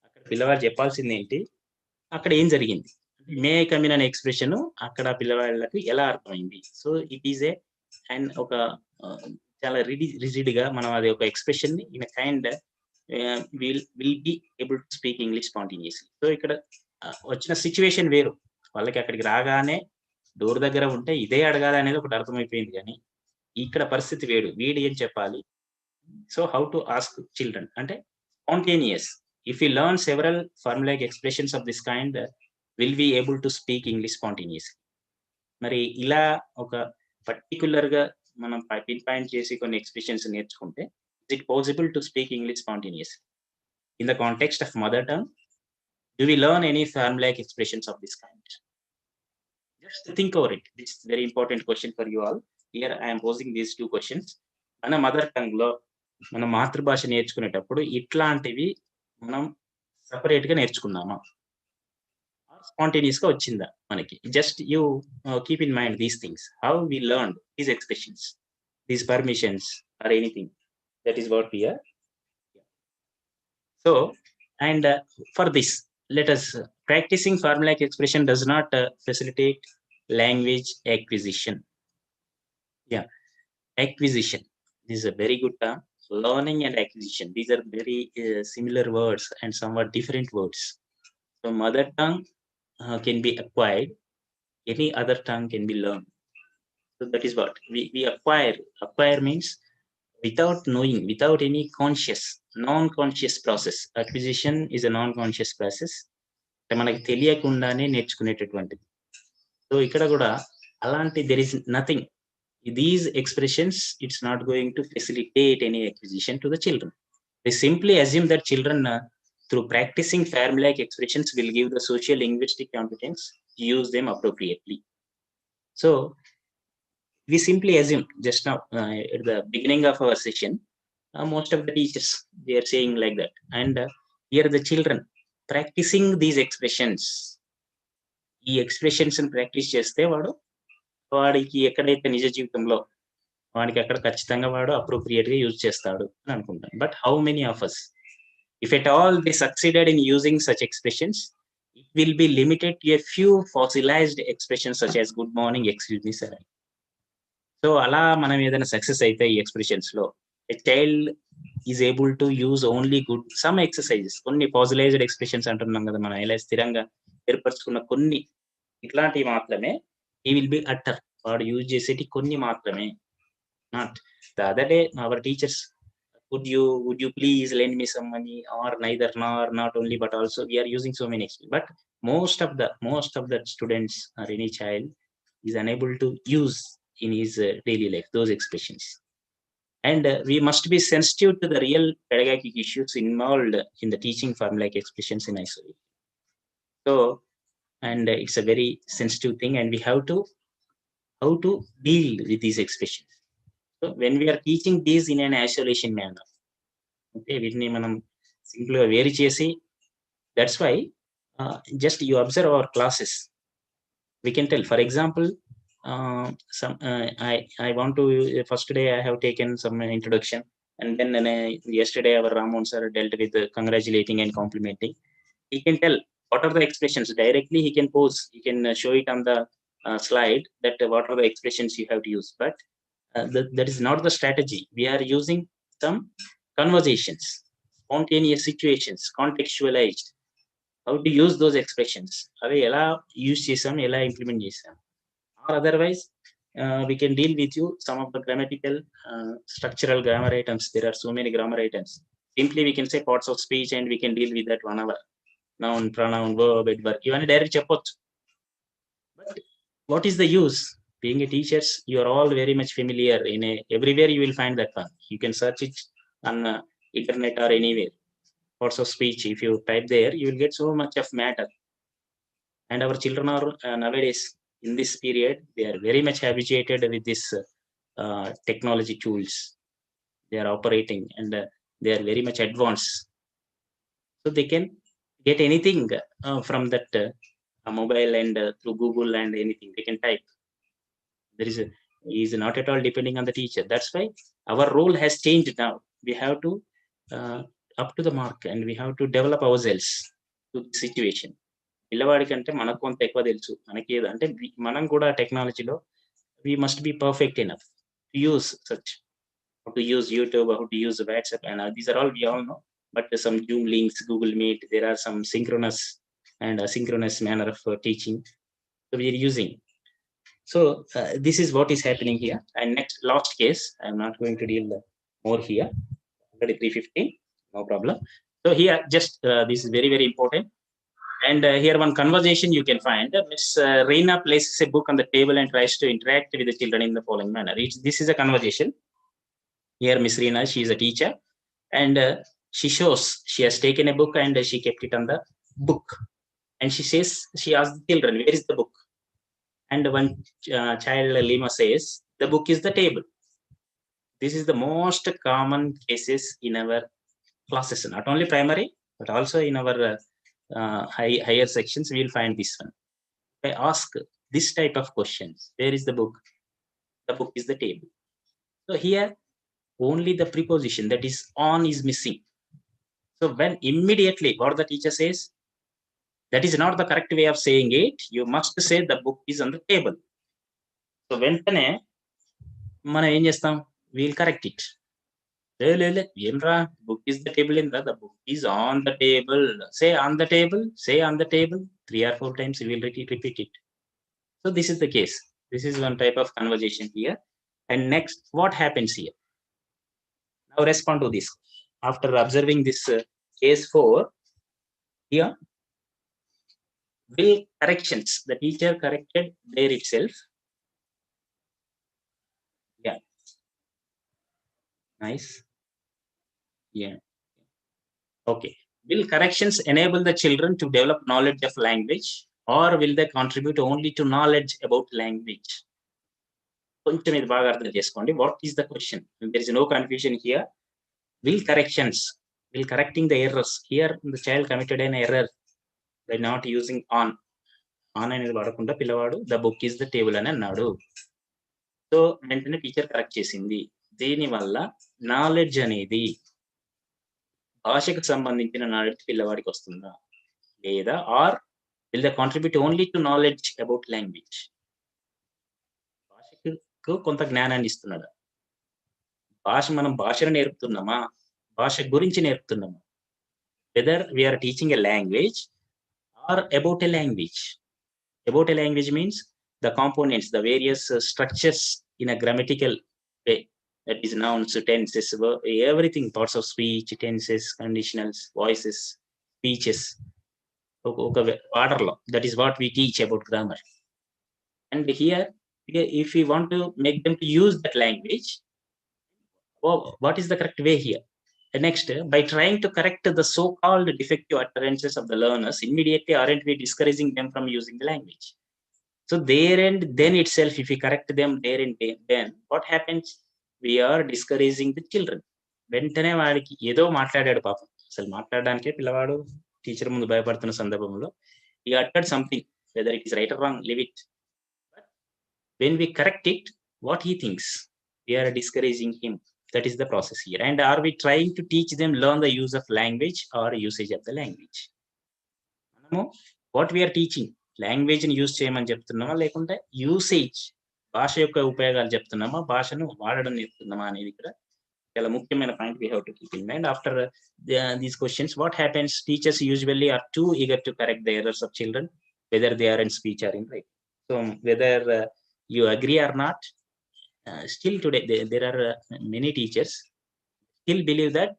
అక్కడ పిల్లవాడు చెప్పాల్సింది ఏంటి, అక్కడ ఏం జరిగింది, మే కమిన్ అనే ఎక్స్ప్రెషన్ అక్కడ పిల్లవాళ్ళకి ఎలా అర్థమైంది? So it is a and ఒక చాలా రిజిడ్ గా మనం అది ఒక ఎక్స్ప్రెషన్ ని in kind will be able to speak English spontaneously. So ఇక్కడ వచ్చిన సిచ్యువేషన్ వేరు, వాళ్ళకి అక్కడికి రాగానే డోర్ దగ్గర ఉంటే ఇదే అడగాలి అనేది ఒకటి అర్థమైపోయింది, కానీ ఇక్కడ పరిస్థితి వేడు, వీడు ఏం చెప్పాలి? So how to ask children అంటే spontaneous. If you learn several formulaic expressions of this kind will be able to speak English spontaneously. మరి ఇలా ఒక పర్టికులర్ గా మనం పిన్ పాయింట్ చేసి కొన్ని ఎక్స్ప్రెషన్స్ నేర్చుకుంటే is it possible to speak English spontaneously in the context of mother tongue? Do we learn any formulaic expressions of this kind? Just think over it. This is very important question for you all. Here I am posing these 2 questions. మన mother tongue లో, మన మాతృభాష నేర్చుకునేటప్పుడు ఇట్లాంటివి మనం separate గా నేర్చుకున్నామా, spontaneous గా వచ్చిందా మనకి? Just you keep in mind these things, how we learn these expressions, these permissions or anything. That is what we are. So and for this, let us practicing formulaic expression does not facilitate language acquisition. Yeah, acquisition, this is a very good term. Learning and acquisition, these are very similar words and somewhat different words. So mother tongue can be acquired, any other tongue can be learned. So that is what we acquire means without knowing, without any conscious, non-conscious process. Acquisition is a non-conscious process, మనకి తెలియకుండానే నేర్చుకునేటటువంటిది. So ఇక్కడ కూడా అలాంటి there is nothing, these expressions, it's not going to facilitate any acquisition to the children. They simply assume that children through practicing formulaic expressions will give the social linguistic competence to use them appropriately. So we simply assume, just now at the beginning of our session, most of the teachers, they are saying like that, and here the children practicing these expressions, ఈ expressions practice చేస్తే వాడికి ఎక్కడైతే నిజ జీవితంలో వాడికి అక్కడ ఖచ్చితంగా వాడు అప్రోప్రియేట్ గా యూజ్ చేస్తాడు అని అనుకుంటాను. But how many of us, if at all they succeeded in using such expressions, it will be limited to a few fossilized expressions such as good morning, excuse me sir. So అలా మనం ఏదైనా success అయితే ఈ expressions లో, a child is able to use only good some exercises, కొన్ని fossilized expressions అంటున్నాం కదా మనం, ఇలా స్థిరంగా ఏర్పరచుకున్న కొన్ని ఇట్లాంటివి మాత్రమే he will be utter, వాడు యూజ్ చేసేటి కొన్ని మాత్రమే. not the other day our teachers, would you please lend me some money, or neither nor, not only but also, we are using so many expressions. But most of the students or any child is unable to use in his daily life those expressions. And we must be sensitive to the real pedagogic issues involved in the teaching formulaic expressions in isolation. So, and it's a very sensitive thing, and we have to how to deal with these expressions. So when we are teaching these in an isolation manner, okay, వీటిని మనం simple గా వేరు చేసి, that's why just you observe our classes, we can tell. For example, I want to, first day I have taken some introduction, and then yesterday our Ramon sir dealt with congratulating and complimenting. He can tell what are the expressions directly, he can pose, he can show it on the slide that what are the expressions you have to use. But that is not the strategy. We are using some conversations, spontaneous situations, contextualized, how to use those expressions, అవి ఎలా use చేసాం, ఎలా implement చేసాం. Or otherwise we can deal with you some of the grammatical structural grammar items. There are so many grammar items. Simply we can say parts of speech and we can deal with that 1 hour. Noun, pronoun, verb, adverb. Even direct chapot. But what is the use? Being a teacher, you are all very much familiar. Everywhere you will find that one. You can search it on internet or anywhere. Parts of speech. If you type there, you will get so much of matter. And our children are nowadays in this period, they are very much habituated with this technology tools. They are operating and they are very much advanced. So they can get anything from that mobile and through Google and anything they can type. There is not at all depending on the teacher. That's why our role has changed now. We have to up to the mark and we have to develop ourselves to the situation. పిల్లవాడికి అంటే మనకు కొంత ఎక్కువ తెలుసు మనకి అంటే మనం కూడా టెక్నాలజీలో we must be perfect enough to use such, how to use YouTube, how to use WhatsApp, and these are all we all know. But some Zoom links, Google Meet, there are some synchronous and asynchronous manner of teaching. So we are using. So this is what is happening here. And next, last case, I'm not going to deal more here. Already 3:15, no problem. So here, just this is very, very important. And here one conversation you can find. Miss Reena places a book on the table and tries to interact with the children in the following manner. This is a conversation. Here Miss Reena, she is a teacher. And she shows she has taken a book and she kept it on the book. And she says, she asks the children, where is the book? And one child, Lima, says, the book is the table. This is the most common cases in our classes, not only primary, but also in our higher sections, we will find this one. I ask this type of questions. Where is the book? The book is the table. So here, only the preposition, that is on, is missing. So when immediately what the teacher says, that is not the correct way of saying it. You must say the book is on the table. So when మనం ఏం చేస్తాం, we'll correct it. Emra, book is the table in the book is on the table. Say on the table, say on the table. 3 or 4 times we will repeat it. So this is the case. This is one type of conversation here. And next, what happens here? Now respond to this. After observing this case 4, here, will corrections. The teacher corrected there itself. Yeah. Nice. Yeah. Okay. Will corrections enable the children to develop knowledge of language, or will they contribute only to knowledge about language? కొంచెం ఇది బాగా అర్థం చేసుకోండి. What is the question? There is no confusion here. Will correcting the errors. Here the child committed an error by not using on అనేది వాడకుండా పిల్లవాడు the book is the table అని అన్నాడు. సో వెంటనే టీచర్ కరెక్ట్ చేసింది. దీనివల్ల knowledge అనేది భాషకు సంబంధించిన నాలెడ్జ్ పిల్లవాడికి వస్తుందా లేదా, or will they contribute only to knowledge about language? భాషకు కొంత జ్ఞానాన్ని ఇస్తున్నాడా? మనం భాషను నేర్పుతున్నామా, భాష గురించి నేర్పుతున్నామా? Whether we are teaching a language or about a language. About a language means the components, the various structures in a grammatical way. That is nouns, tenses, everything, parts of speech, tenses, conditionals, voices, speeches. Order law. That is what we teach about grammar. And here, if we want to make them to use that language, what is the correct way here? And next, by trying to correct the so-called defective utterances of the learners, immediately aren't we discouraging them from using the language? So there and then itself, if we correct them there and then, what happens? We are discouraging the children. వెంటనే వాడికి ఏదో మాట్లాడాడు పాపం, అసలు మాట్లాడడానికే పిల్లవాడు teacher ముందు భయపడుతున్న సందర్భంలో he uttered something, whether it is right or wrong, leave it. But when we correct it, what he thinks, we are discouraging him. That is the process here. And are we trying to teach them learn the use of language or usage of the language? What we are teaching, language ni use చేయమని చెప్తున్నామా లేకుంటే usage, భాష యొక్క ఉపయోగాలు చెప్తున్నామా, భాషను వాడడం నేర్పుతున్నామా అనేది ఇక్కడ చాలా ముఖ్యమైన point we have to keep in mind. After these questions, what happens? Teachers usually are too eager to correct the errors of children, whether they are in speech or in writing. So whether you agree or not, still today there are many teachers still believe that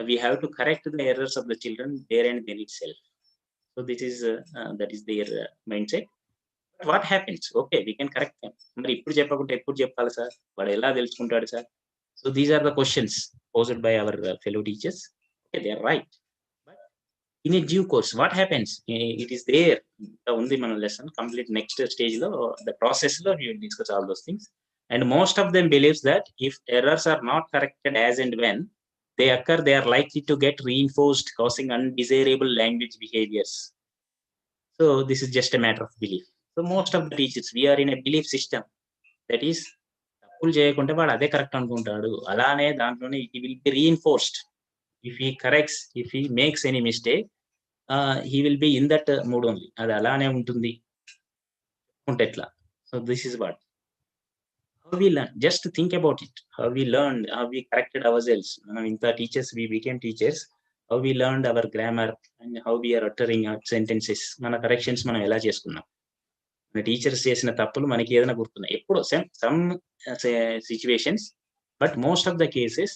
we have to correct the errors of the children there and then itself. So this is that is their mindset. But what happens? Okay, we can correct them. మరి ఇప్పుడు చెప్పకుంటే ఎప్పుడు చెప్పాలి sir? వాడు ఎలా తెలుసుకుంటాడు sir? So these are the questions posed by our fellow teachers. Okay, they are right. But in a due course, what happens? It is there. The undi mana lesson complete next stage lo the process lo we will discuss all those things. And most of them believes that if errors are not corrected as and when they occur, they are likely to get reinforced, causing undesirable language behaviors. So this is just a matter of belief. So most of the teachers, we are in a belief system that is తప్పులు చేయకుంటే వాడు అదే correct అనుకుంటాడు. అలానే దాంట్లోనే it will be reinforced. If he corrects, if he makes any mistake, he will be in that mood only. అది అలానే ఉంటుంది ఉంటే ఎట్లా. So this is what. How we learn, just think about it, how we learned, how we corrected ourselves. In the teachers, we became teachers, how we learned our grammar and how we are uttering our sentences. Mana corrections మనం ఎలా చేసుకున్నాం. మన teachers చేసిన తప్పులు మనకి ఏదైనా గుర్తున్నాయి ఎప్పుడో some situations, but most of the cases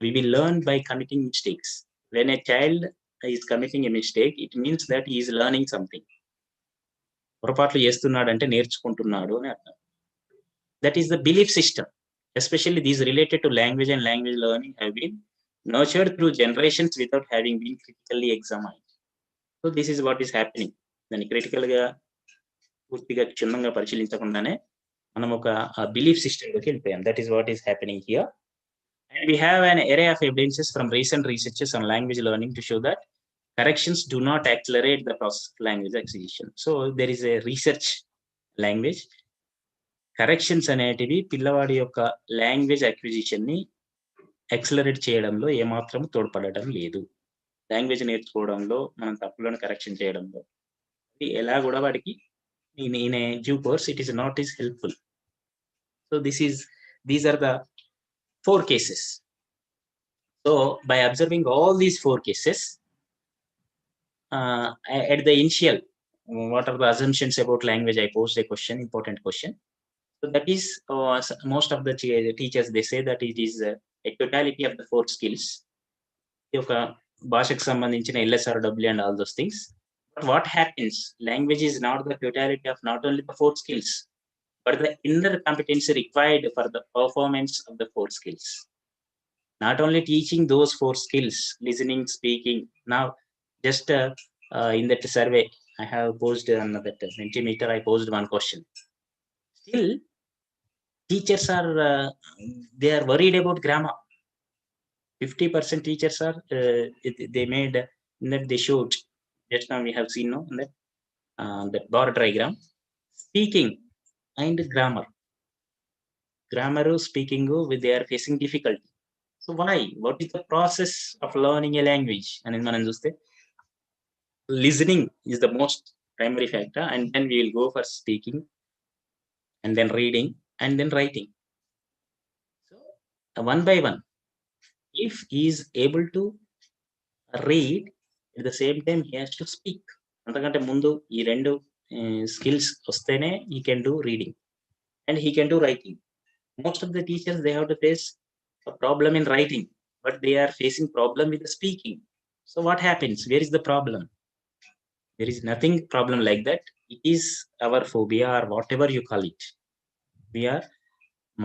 we will learn by committing mistakes. When a child is committing a mistake, it means that he is learning something. పొరపాట్లు చేస్తున్నాడు అంటే నేర్చుకుంటున్నాడు అని అర్థం. That is the belief system, especially these related to language and language learning have been nurtured through generations without having been critically examined. So this is what is happening. దాన్ని critical గా పూర్తిగా క్షుణ్ణంగా పరిశీలించకుండానే మనం ఒక బిలీఫ్ సిస్టమ్ లోకి వెళ్ళిపోయాం. That is what is happening here. And we have an array of evidences from recent researches on language learning to show that corrections do not accelerate the process of language acquisition. So there is a research language. Corrections అనేటివి పిల్లవాడి యొక్క language acquisition ని accelerate చేయడంలో ఏమాత్రం తోడ్పడటం లేదు. Language నేర్చుకోవడంలో మనం తప్పులను కరెక్షన్ చేయడంలో ఎలా కూడా వాడికి in a due course it is not is helpful. So these are the 4 cases. So by observing all these 4 cases, at the initial, what are the assumptions about language? I posed a question, important question. So that is most of the teachers, they say that it is a totality of the 4 skills. Yoka భాషకు సంబంధించిన LSRW and all those things. But what happens? Language is not the totality of not only the 4 skills, but the inner competency required for the performance of the 4 skills. Not only teaching those 4 skills, listening, speaking. Now, just in that survey, I have posted on that Mentimeter, I posed one question. Still, teachers are they are worried about grammar. 50% teachers are they made that they showed just now we have seen that bar diagram, speaking and grammar speaking they are facing difficulty. So why? What is the process of learning a language? And మనం చూస్తే listening is the most primary factor, and then we will go for speaking and then reading and then writing. So one by one, if he is able to read, at the same time he has to speak. అంతకంటే ముందు ఈ 2 skills వస్తేనే he can do reading and he can do writing. Most of the teachers, they have to face a problem in writing, but they are facing problem with the speaking. So what happens? Where is the problem? There is nothing problem like that. It is our phobia or whatever you call it. We are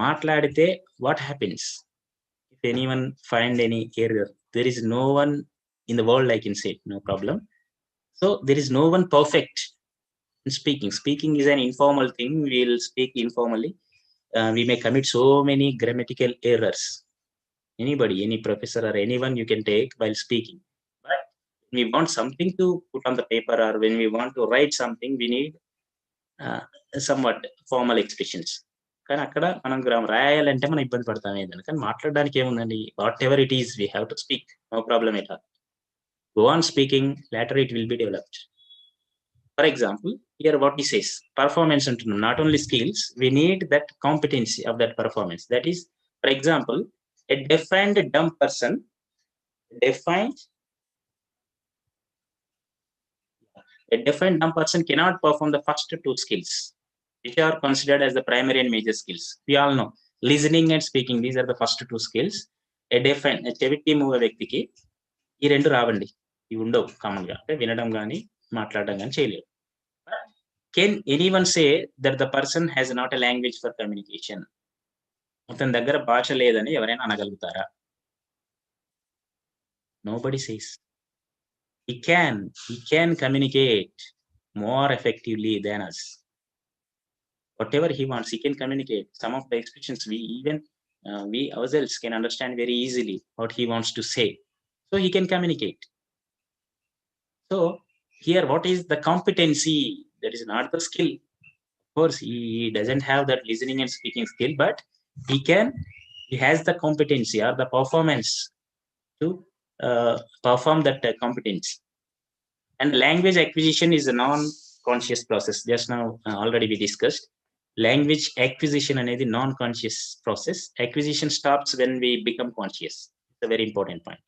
మాట్లాడితే what happens? If anyone find any error, there is no one in the world I can say no problem. So there is no one perfect in speaking. Speaking is an informal thing. We will speak informally. We may commit so many grammatical errors. Anybody, any professor or anyone you can take while speaking. But when we want something to put on the paper or when we want to write something, we need somewhat formal expressions. కానీ అక్కడ మనం రాయాలంటే మనం ఇబ్బంది పడతాం ఏదైనా. కానీ మాట్లాడడానికి ఏముందండి? Whatever it is, we have to speak. No problem at all. Go on speaking, later it will be developed. For example, here what he says, performance untunnam, not only skills, we need that competency of that performance. That is, for example, a deaf and dumb person, a deaf and dumb person cannot perform the first 2 skills. which are considered as the primary and major skills. We all know listening and speaking, these are the first two skills. చెవిటి మూగ వ్యక్తికి ఈ రెండు రావండి, ఇవి ఉండవు common గా, అంటే వినడం కానీ మాట్లాడడం కానీ చేయలేరు. Can anyone say that the person has not a language for communication? అతని దగ్గర భాష లేదని ఎవరైనా అనగలుగుతారా? Nobody says. He can communicate more effectively than us. Whatever he wants, he can communicate. Some of the expressions we ourselves can understand very easily what he wants to say. So he can communicate. So here, what is the competency? That is not the skill. Of course, he doesn't have that listening and speaking skill, but he has the competency or the performance to perform that competency. And language acquisition is a non-conscious process. Just now already we discussed. Language acquisition అనేది non-conscious process. Acquisition stops when we become conscious. It's a very important point.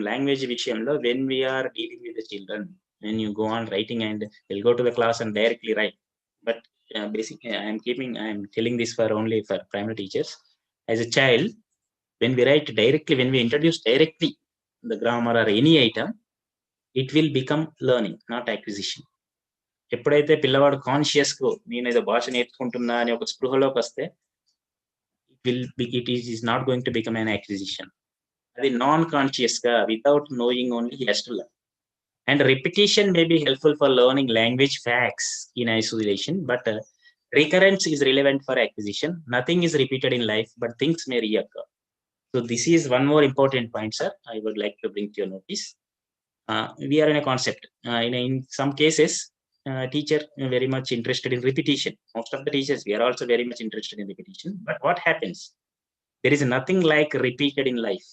Language విషయంలో, when we are dealing with the children, when you go on writing and you'll go to the class and directly write. But basically, I'm telling this only for primary teachers. As a child, when we write directly, when we introduce directly the grammar or any item, it will become learning, not acquisition. ఎప్పుడైతే పిల్లవాడు conscious గా నేను ఏదో భాష నేర్చుకుంటున్నా అని ఒక స్పృహలోకి వస్తే, it is not going to become an acquisition. అది నాన్ కాన్షియస్ గా, without knowing only he has to learn. And repetition may be helpful for learning language facts in isolation, but recurrence is relevant for acquisition. Nothing is repeated in life, but things may reoccur. So this is one more important point, sir, I would like to bring to your notice. We are in a concept. In some cases, teacher very much interested in repetition. Most of the teachers, we are also very much interested in repetition. But what happens? There is nothing like repeated in life.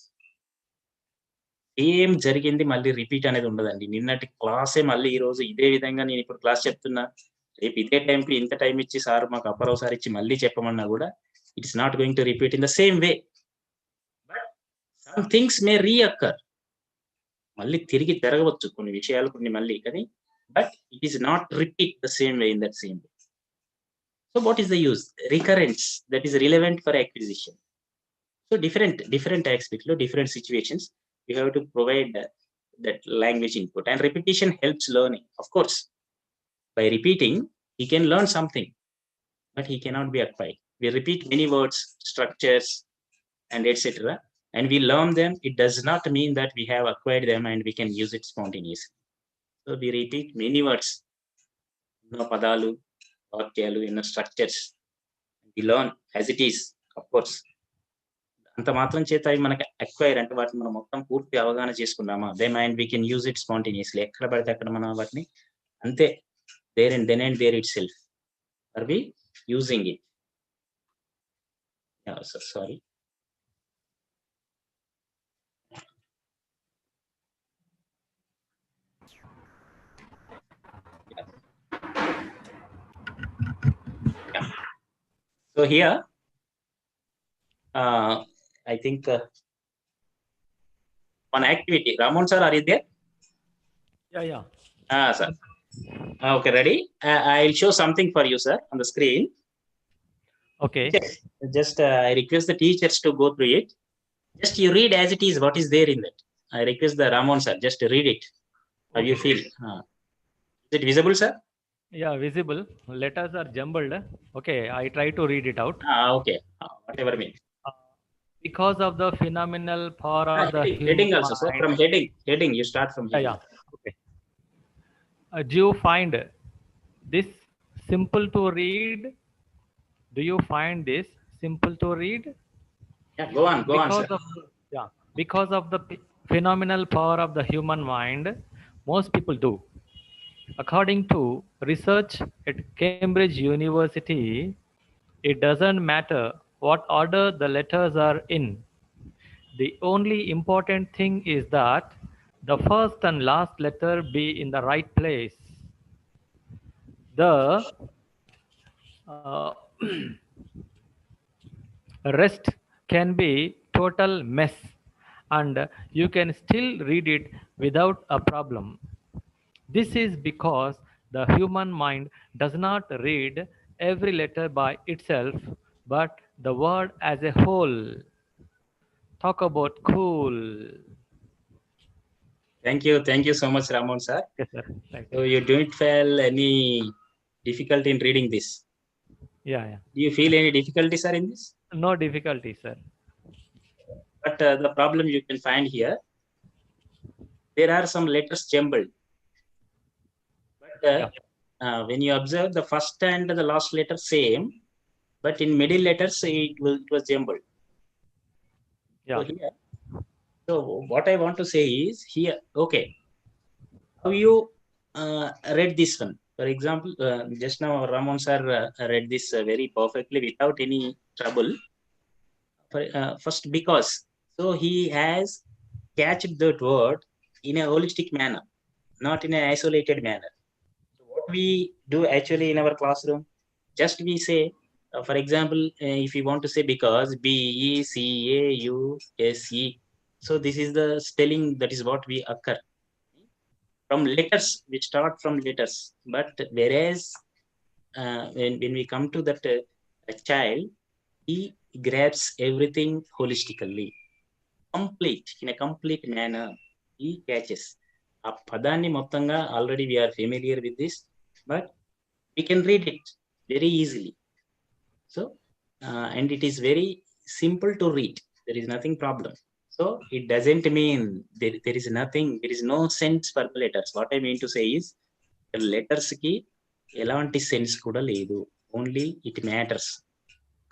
ఏం జరిగింది మళ్ళీ repeat అనేది ఉండదండి. నిన్నటి క్లాసే మళ్ళీ ఈ రోజు ఇదే విధంగా నేను ఇప్పుడు క్లాస్ చెప్తున్నా, రేపు ఇదే టైంకి ఇంత టైం ఇచ్చి సార్ మాకు అప్పరవ్ సార్ ఇచ్చి మళ్ళీ చెప్పమన్నా కూడా it's not going to repeat in the same way. But some things may reoccur. మళ్ళీ తిరిగి జరగవచ్చు కొన్ని విషయాలు, కొన్ని మళ్ళీ, కానీ but it is not repeat the same way in that same way. So what is the use? Recurrence, that is relevant for acquisition. So different aspects, different situations, you have to provide that language input. And repetition helps learning. Of course, by repeating, he can learn something, but he cannot be acquired. We repeat many words, structures, and etc. And we learn them. It does not mean that we have acquired them and we can use it spontaneously. So we repeat many words, పదాలు, వాక్యాలు, structures. We learn as it is, of course. అంత మాత్రం చేత అవి మనకి acquire, అంటే వాటిని మనం మొత్తం పూర్తి అవగాహన చేసుకున్నామా, then and we can use it spontaneously. ఎక్కడ పడితే అక్కడ మనం వాటిని అంతే there and then and there itself are we using it. So sorry. So here, I think one activity. Ramon sir, are you there? Yeah. Sir. Okay, ready? I'll show something for you, sir, on the screen. Okay. Just I request the teachers to go through it. Just you read as it is, what is there in that. I request the Ramon sir, just read it. How you feel? Is it visible, sir? Yeah, visible. Letters are jumbled. Okay, I try to read it out. Okay. Whatever means. Because of the phenomenal power of the heading also, sir. From heading, you start from heading. Yeah. Okay. Do you find this simple to read? Do you find this simple to read? Yeah, go on, sir. Because of the phenomenal power of the human mind, most people do. According to research at Cambridge University, it doesn't matter what order the letters are in. The only important thing is that the first and last letter be in the right place. The rest can be total mess, and you can still read it without a problem. This is because The human mind does not read every letter by itself, but the word as a whole. Talk about cool. Thank you so much, Ramon sir. Yes, sir. Right. So you don't feel any difficulty in reading this? Yeah, yeah. Do you feel any difficulty, sir, in this? No difficulty, sir. But the problem you can find here, there are some letters jumbled. But when you observe the first and the last letter same, but in middle letters it was jumbled. Yeah. So what I want to say is here, okay, how you read this one? For example, just now Ramon sir read this very perfectly without any trouble. First, because so he has catched that word in a holistic manner, not in an isolated manner. So what we do actually in our classroom, just we say, for example, if you want to say because, BECAUSE. So this is the spelling, that is what we occur from letters, we start from letters. But whereas when we come to that a child, he grabs everything holistically, complete, in a complete manner, he catches. ఆ పదాన్ని మొత్తంగా already we are familiar with this, but we can read it very easily. So and it is very simple to read. There is nothing problem. So it doesn't mean there is nothing, there is no sense for the letters. What I mean to say is, letters ki elanti sense kuda ledu. Only it matters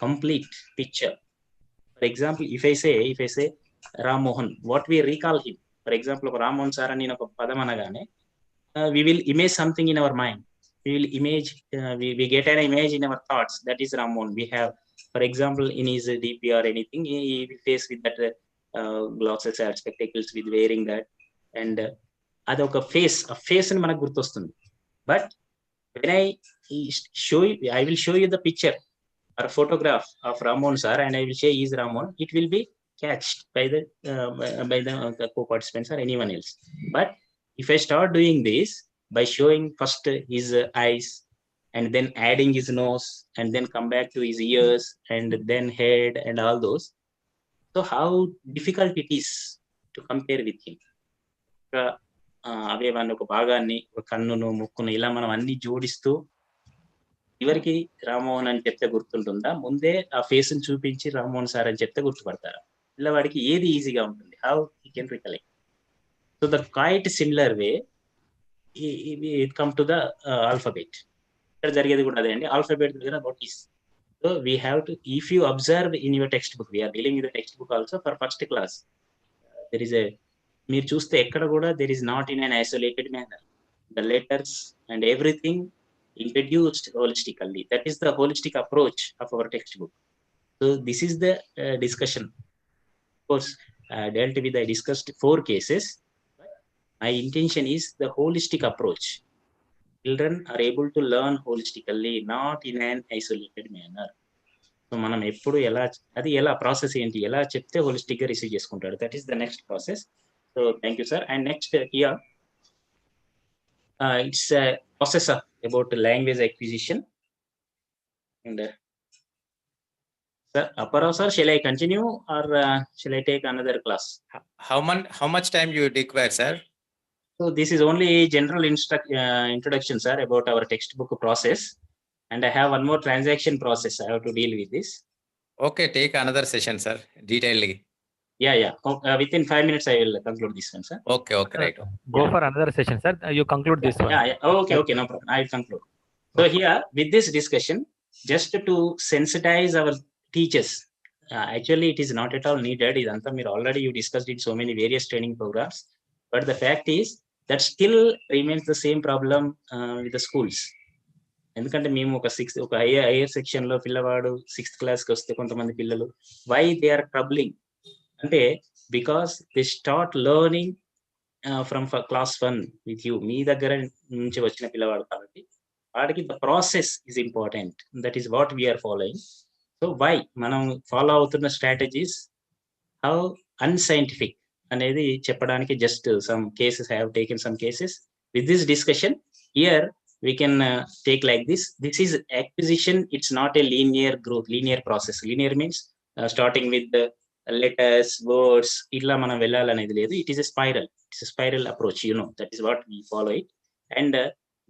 complete picture. For example, if I say Ram Mohan, what we recall him. For example, Ram Mohan sir ani oka padam anagane, we will image something in our mind. We will image, we get an image in our thoughts. That is Ram Mohan. We have, for example, in his DP or anything, he will face with that glasses or spectacles with wearing that, and adoka face, a face అని మనకు గుర్తొస్తుంది. But when I show you, I will show you the picture or a photograph of Ramon sir, and I will say he is Ramon, it will be catched by the co-participants or anyone else. But if I start doing this by showing first his eyes, and then adding his nose, and then come back to his ears, and then head, and all those, so how difficult it is to compare with him. అవయవాన్ని ఒక భాగాన్ని, ఒక కన్నును, ముక్కును, ఇలా మనం అన్ని జోడిస్తూ ఎవరికి రామ్మోహన్ అని చెప్తే గుర్తుంటుందా, ముందే ఆ ఫేస్ ని చూపించి రామ్మోహన్ సార్ అని చెప్తే గుర్తుపడతారా? పిల్లవాడికి ఏది ఈజీగా ఉంటుంది? How he can recollect? So the quite similar way it come to the alphabet. ఇక్కడ జరిగేది కూడా అదే అండి. ఆల్ఫాబెట్ దగ్గర what is, so we have to, if you observe in your textbook, we are dealing with textbook also for first class, there is a, మీరు చూస్తే ఎక్కడ కూడా there is not in an isolated manner. The letters and everything introduced holistically. That is the holistic approach of our textbook. So this is the discussion. Of course, dealt with, I discussed 4 cases. But my intention is the holistic approach. Children are able to learn holistically, not in an isolated manner. So మనం ఎప్పుడు ఎలా, అది ఎలా process ఏంటి, ఎలా చెప్తే holistic గా receive చేసుకుంటాడు, that is the next process. So thank you sir. And next here, it's a process about language acquisition. And sir, Apara sir, shall I continue or shall I take another class? How much time you require, sir? So this is only general introduction, sir, about our textbook process. And I have one more transaction process I have to deal with this. Okay, take another session, sir, detailedly. Yeah. Within 5 minutes, I will conclude this one, sir. Okay, right. Go for another session, sir. You conclude this one. Yeah. Okay, no problem. I will conclude. So here, with this discussion, just to sensitize our teachers, actually it is not at all needed. Already you discussed in so many various training programs. But the fact is that still remains the same problem with the schools. ఎందుకంటే మేము ఒక higher section లో పిల్లవాడు 6th క్లాస్కి వస్తే కొంతమంది పిల్లలు, why they are troubling అంటే, because they start learning from class 1 with you, మీ దగ్గర నుంచి వచ్చిన పిల్లవాడు కాబట్టి వాడికి the process is important. That is what we are following. So why మనం ఫాలో అవుతున్న స్ట్రాటజీస్ హౌ అన్సైంటిఫిక్ అనేది చెప్పడానికి just some cases, I have taken some cases with this discussion. Here we can take like this. This is acquisition. It's not a linear growth, linear process. Linear means starting with the letters, words, illa manam vellalane ledu. It is a spiral. It's a spiral approach, that is what we follow it. And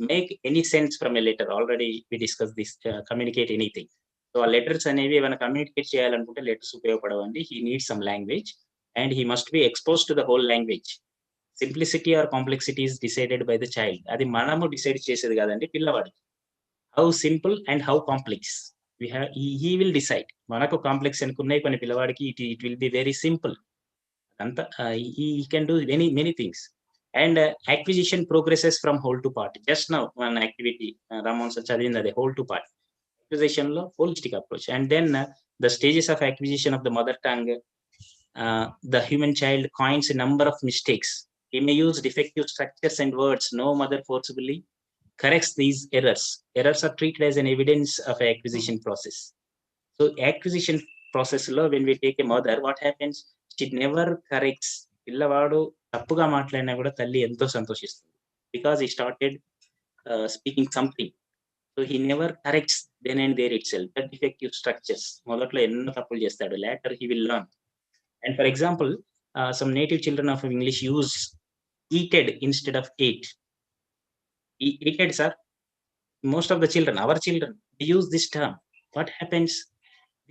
make any sense from a letter. Already we discussed this, communicate anything. So ఆ letters అనేవి ఏమైనా communicate చేయాలనుకుంటే letters ఉపయోగపడవండి. He need some language and he must be expose to the whole language. Simplicity or complexity is decided by the child. అది మనము decide చేసేది కాదండి, పిల్లవాడు. How simple and how complex he will decide. మనకు complex అనుకున్నాయి, కొన్ని పిల్లవాడికి it will be very simple. అంతా he can do many things. And acquisition progresses from whole to part. Just now one activity Ramon sir chadinది అదే whole to part. Acquisition lo holistic approach. And then the stages of acquisition of the mother tongue, the human child coins a number of mistakes. He may use defective structures and words. No mother forcibly corrects these errors. Errors are treated as an evidence of acquisition process. So acquisition process lo, when we take a mother, what happens? She never corrects. పిల్లవాడు తప్పుగా మాట్లాడినా కూడా తల్లి ఎంతో సంతోషిస్తుంది, because he started speaking something. So he never corrects then and there itself the defective structures. మొదట్లో ఎన్నో తప్పులు చేస్తాడు, later he will learn. And for example, some native children of English use eated instead of ate. Eated, sir. Most of the children, our children, they use this term. What happens?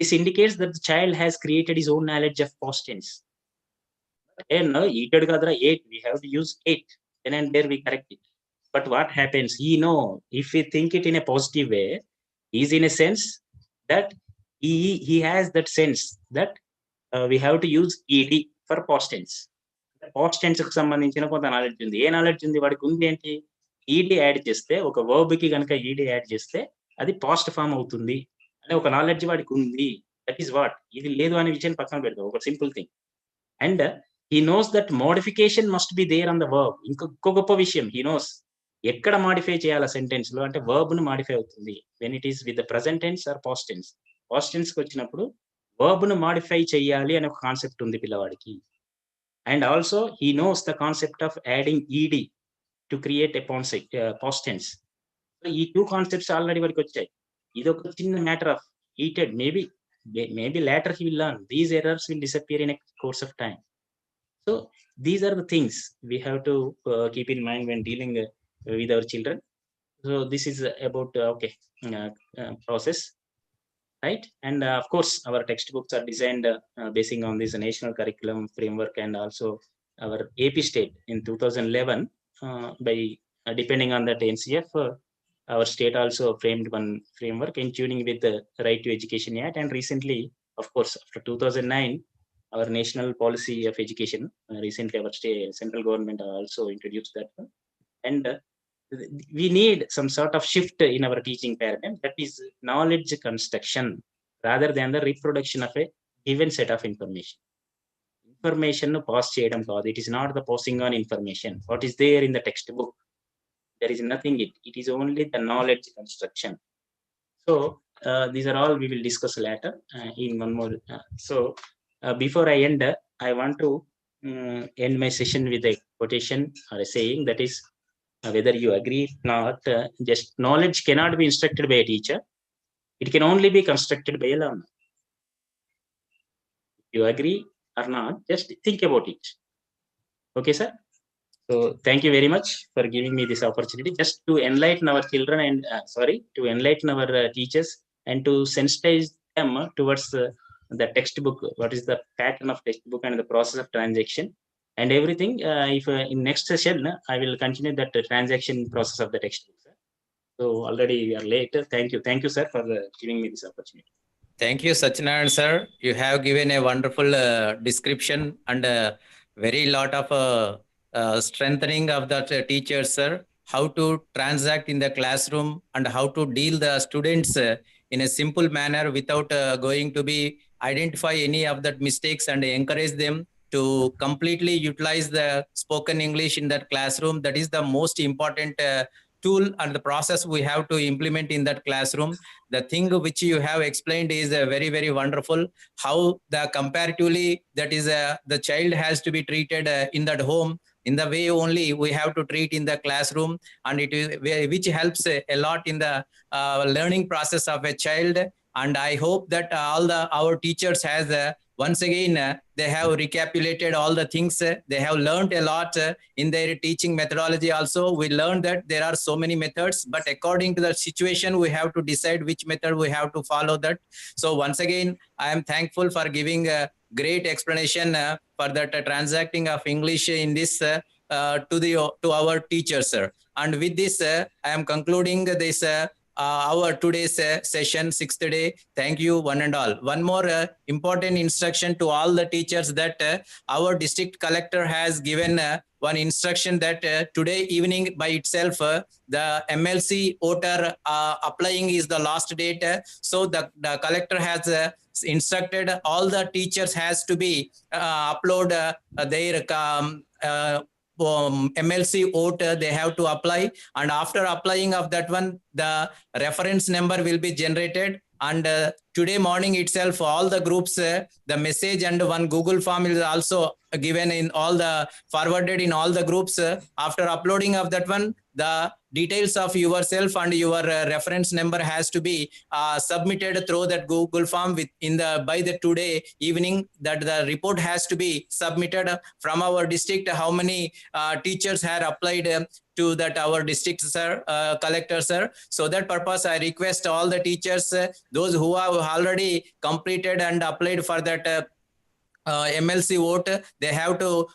This indicates that the child has created his own knowledge of past tense. No, eated kadra, ate. We have to use ate. Then and there we correct it. But what happens? If we think it in a positive way, he's in a sense that he has that sense that we have to use ed for past tense. Past tense కు సంబంధించిన కొంత knowledge ఉంది. ఏ knowledge ఉంది వాడికి? ఉంది ఏంటి? ఈడి add చేస్తే, ఒక వర్బ్ కి కనుక ఈడి యాడ్ చేస్తే అది పాస్ట్ ఫామ్ అవుతుంది అనే ఒక నాలెడ్జ్ వాడికి ఉంది. That is what. ఇది లేదు అనే విషయాన్ని పక్కన పెడతాం, ఒక simple thing. And he knows that modification must be there on the verb. ఇంకో గొప్ప విషయం, he knows ఎక్కడ మాడిఫై చేయాలి సెంటెన్స్ లో అంటే verb ను మాడిఫై అవుతుంది. when it is with the present tense or past tense. past tense కి వచ్చినప్పుడు verb ను మాడిఫై చేయాలి అనే ఒక కాన్సెప్ట్ ఉంది పిల్లవాడికి. and also he knows the concept of adding ed to create a past tense. so ఈ టూ కాన్సెప్ట్స్ ఆల్రెడీ వాడికి వచ్చాయి. ఇది ఒక చిన్న matter of eated. maybe later he will learn. These errors will disappear in a course of time. So these are the things we have to keep in mind when dealing with our children. So this is about process, right? And of course our textbooks are designed basing on this national curriculum framework and also our AP state in 2011 by depending on that NCF. Our state also framed one framework in tuning with the Right to Education Act, and recently, of course, after 2009, our national policy of education, recently our central government also introduced that one. And we need some sort of shift in our teaching paradigm, that is knowledge construction rather than the reproduction of a given set of information. Information nu pass cheyadam kaadu. It is not the passing on information. What is there in the textbook? There is nothing. It is only the knowledge construction. So these are all we will discuss later in one more. Before I end, I want to end my session with a quotation or a saying, that is, whether you agree or not, just knowledge cannot be instructed by a teacher. It can only be constructed by a learner. If you agree or not, just think about it. Okay, sir? So thank you very much for giving me this opportunity, just to enlighten our children and to enlighten our teachers and to sensitize them towards the textbook. What is the pattern of textbook and the process of transaction and everything. If in next session I will continue that transaction process of the textbook, sir. So already we are late. Thank you sir for giving me this opportunity. Thank you, Satyanarayan sir. You have given a wonderful description and very lot of strengthening of the teachers, sir. How to transact in the classroom and how to deal the students in a simple manner without going to be identify any of that mistakes and encourage them to completely utilize the spoken English in that classroom. That is the most important tool and the process we have to implement in that classroom. The thing which you have explained is very, very wonderful. How the comparatively, that is the child has to be treated in that home In the way only we have to treat in the classroom, and it is which helps a lot in the learning process of a child. And I hope that our teachers has once again they have recapitulated all the things. They have learned a lot in their teaching methodology. Also, we learned that there are so many methods, but according to the situation, we have to decide which method we have to follow that. So once again, I am thankful for giving a great explanation for that transacting of English in this to our teachers, sir. And with this, I am concluding this our today's session, 6th day. Thank you, one and all. One more important instruction to all the teachers that our district collector has given one instruction that today evening by itself, the MLC voter applying is the last date. So the collector has instructed all the teachers has to be upload their MLC vote they have to apply, and after applying of that one, the reference number will be generated. And today morning itself, all the groups, the message and one Google form is also given in all the forwarded in all the groups. After uploading of that one, the details of yourself and your reference number has to be submitted through that Google form by the today evening. That the report has to be submitted from our district. How many teachers have applied to that our district, sir, collector, sir. So that purpose, I request all the teachers, those who have already completed and applied for that MLC vote, they have to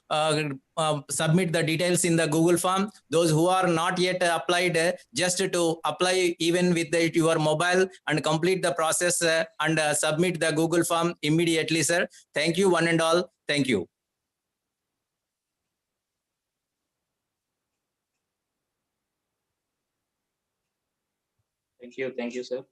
submit the details in the Google form. Those who are not yet applied, just to apply even with your mobile and complete the process and submit the Google form immediately, sir. Thank you, one and all. Thank you. Thank you, sir.